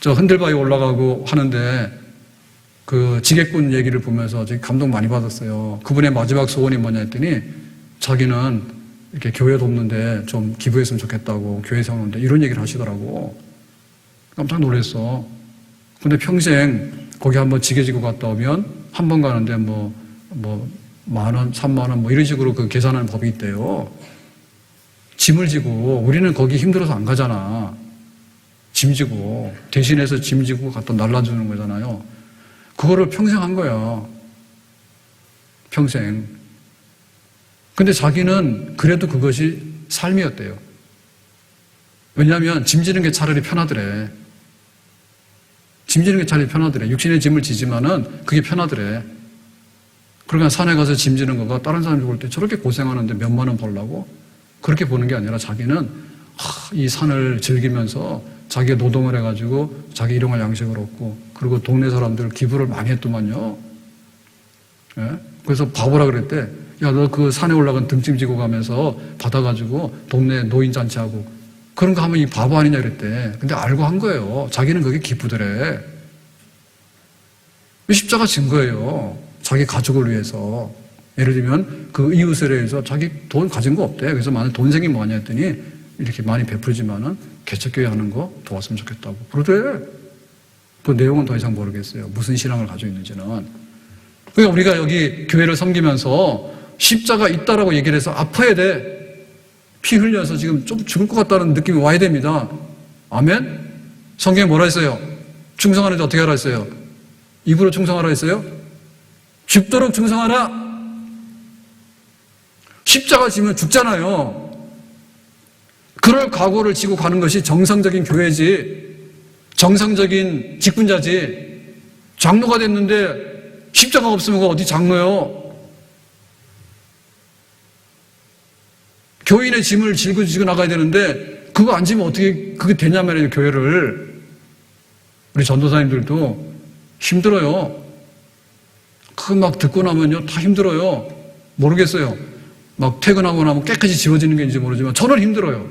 저 흔들바위 올라가고 하는데 그 지게꾼 얘기를 보면서 되게 감동 많이 받았어요. 그분의 마지막 소원이 뭐냐 했더니 자기는 이렇게 교회 돕는데 좀 기부했으면 좋겠다고, 교회 세우는데 이런 얘기를 하시더라고. 깜짝 놀랐어. 근데 평생 거기 한번 지게 지고 갔다 오면 한 번 가는데 뭐 10,000원, 30,000원 뭐 이런 식으로 그 계산하는 법이 있대요. 짐을 지고, 우리는 거기 힘들어서 안 가잖아. 짐 지고, 대신해서 짐 지고 갖다 날라주는 거잖아요. 그거를 평생 한 거야. 평생. 근데 자기는 그래도 그것이 삶이었대요. 왜냐하면 짐 지는 게 차라리 편하더래. 짐 지는 게 차라리 편하더래. 육신의 짐을 지지만은 그게 편하더래. 그러니까 산에 가서 짐 지는 거가 다른 사람이 볼 때 저렇게 고생하는데 몇만 원 벌라고? 그렇게 보는 게 아니라 자기는 이 산을 즐기면서 자기가 노동을 해가지고 자기 일용할 양식을 얻고, 그리고 동네 사람들 기부를 많이 했더만요. 예? 그래서 바보라 그랬대. 야, 너 그 산에 올라간 등짐 지고 가면서 받아가지고 동네 노인잔치하고 그런 거 하면 이 바보 아니냐 그랬대. 근데 알고 한 거예요. 자기는 그게 기쁘더래. 십자가 진 거예요. 자기 가족을 위해서. 예를 들면 그 이웃을 위해서 자기 돈 가진 거 없대. 그래서 만약 돈 생기면 뭐하냐 했더니 이렇게 많이 베풀지만은 개척교회 하는 거 도왔으면 좋겠다고. 그러대. 그 내용은 더 이상 모르겠어요. 무슨 신앙을 가지고 있는지는. 그러니까 우리가 여기 교회를 섬기면서 십자가 있다라고 얘기를 해서 아파야 돼. 피 흘려서 지금 좀 죽을 것 같다는 느낌이 와야 됩니다. 아멘? 성경에 뭐라 했어요? 충성하는데 어떻게 하라 했어요? 입으로 충성하라 했어요? 죽도록 충성하라. 십자가 지면 죽잖아요. 그럴 각오를 지고 가는 것이 정상적인 교회지, 정상적인 직분자지. 장로가 됐는데 십자가가 없으면 어디 장로요? 교인의 짐을 지고 나가야 되는데 그거 안 지면 어떻게 그게 되냐 말이에요. 교회를. 우리 전도사님들도 힘들어요. 그거 막 듣고 나면요 다 힘들어요. 모르겠어요. 막 퇴근하고 나면 깨끗이 지워지는 게 인지 모르지만 저는 힘들어요.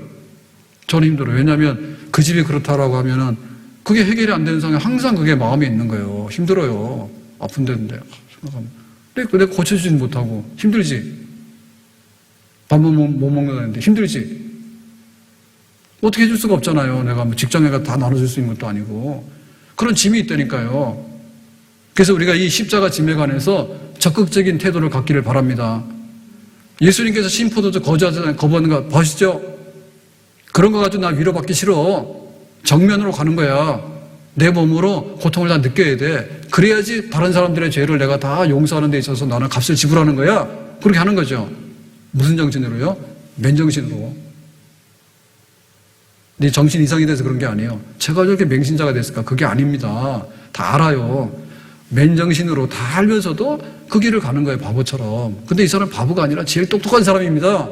저는 힘들어요. 왜냐하면 그 집이 그렇다라고 하면은 그게 해결이 안 되는 상황에 항상 그게 마음에 있는 거예요. 힘들어요. 아픈 데인데. 근데 고쳐주지는 못하고 힘들지. 밥은 못 먹는다는데 힘들지. 어떻게 해줄 수가 없잖아요. 내가 뭐 직장에가 다 나눠줄 수 있는 것도 아니고. 그런 짐이 있다니까요. 그래서 우리가 이 십자가 짐에 관해서 적극적인 태도를 갖기를 바랍니다. 예수님께서 심포도주 거부하는 거 보시죠? 그런 거 가지고 나 위로받기 싫어. 정면으로 가는 거야. 내 몸으로 고통을 다 느껴야 돼. 그래야지 다른 사람들의 죄를 내가 다 용서하는 데 있어서 나는 값을 지불하는 거야. 그렇게 하는 거죠. 무슨 정신으로요? 맨정신으로. 네 정신 이상이 돼서 그런 게 아니에요. 제가 저렇게 맹신자가 됐을까? 그게 아닙니다. 다 알아요. 맨정신으로 다 알면서도 그 길을 가는 거예요. 바보처럼. 근데 이 사람은 바보가 아니라 제일 똑똑한 사람입니다.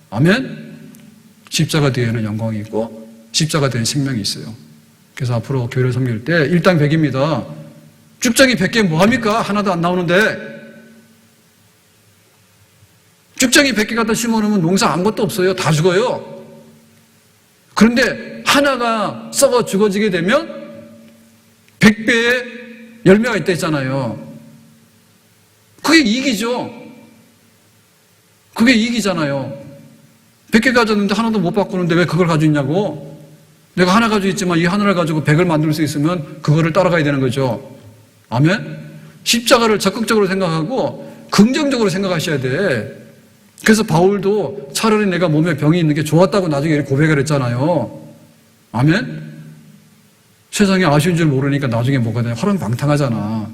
아멘? 십자가 뒤에는 영광이 있고 십자가 뒤에는 생명이 있어요. 그래서 앞으로 교회를 섬길 때 일당백입니다. 쭉정이 100개 뭐합니까? 하나도 안 나오는데. 쭉정이 100개 갖다 심어놓으면 농사 아무것도 없어요. 다 죽어요. 그런데 하나가 썩어 죽어지게 되면 100배의 열매가 있다 했잖아요. 그게 이익이죠. 그게 이익이잖아요. 100개 가졌는데 하나도 못 바꾸는데 왜 그걸 가지고 있냐고. 내가 하나 가지고 있지만 이 하나를 가지고 100을 만들 수 있으면 그거를 따라가야 되는 거죠. 아멘? 십자가를 적극적으로 생각하고 긍정적으로 생각하셔야 돼. 그래서 바울도 차라리 내가 몸에 병이 있는 게 좋았다고 나중에 고백을 했잖아요. 아멘? 세상에 아쉬운 줄 모르니까 나중에 뭐가 돼? 화랑방탕하잖아.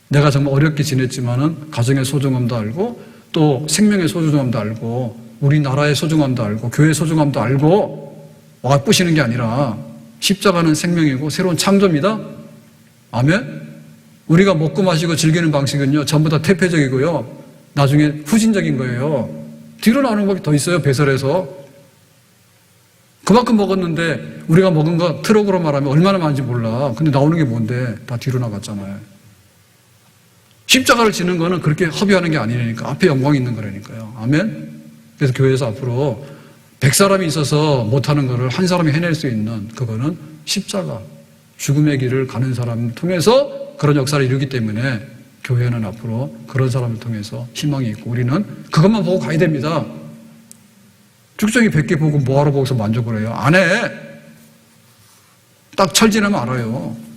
내가 정말 어렵게 지냈지만은 가정의 소중함도 알고 또 생명의 소중함도 알고 우리나라의 소중함도 알고 교회의 소중함도 알고 와뿌시는 게 아니라 십자가는 생명이고 새로운 창조입니다. 아멘? 우리가 먹고 마시고 즐기는 방식은요 전부 다 퇴폐적이고요 나중에 후진적인 거예요. 뒤로 나오는 법이 더 있어요. 배설해서. 그만큼 먹었는데 우리가 먹은 거 트럭으로 말하면 얼마나 많은지 몰라. 근데 나오는 게 뭔데? 다 뒤로 나갔잖아요. 십자가를 지는 거는 그렇게 허비하는 게 아니니까 앞에 영광이 있는 거라니까요. 아멘. 그래서 교회에서 앞으로 100사람이 있어서 못하는 거를 한 사람이 해낼 수 있는 그거는 십자가, 죽음의 길을 가는 사람을 통해서 그런 역사를 이루기 때문에 교회는 앞으로 그런 사람을 통해서 희망이 있고 우리는 그것만 보고 가야 됩니다. 쭉정이 100개 보고 뭐하러 보고서 만족을 해요? 안 해. 딱 철지나면 알아요.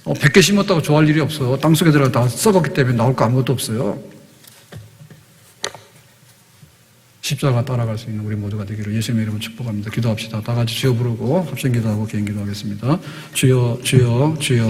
100개 심었다고 좋아할 일이 없어. 땅속에 들어가 다 썩었기 때문에 나올 거 아무것도 없어요. 십자가 따라갈 수 있는 우리 모두가 되기를 예수님의 이름으로 축복합니다. 기도합시다. 다 같이 주여 부르고 합심 기도하고 개인 기도하겠습니다. 주여 주여 주여.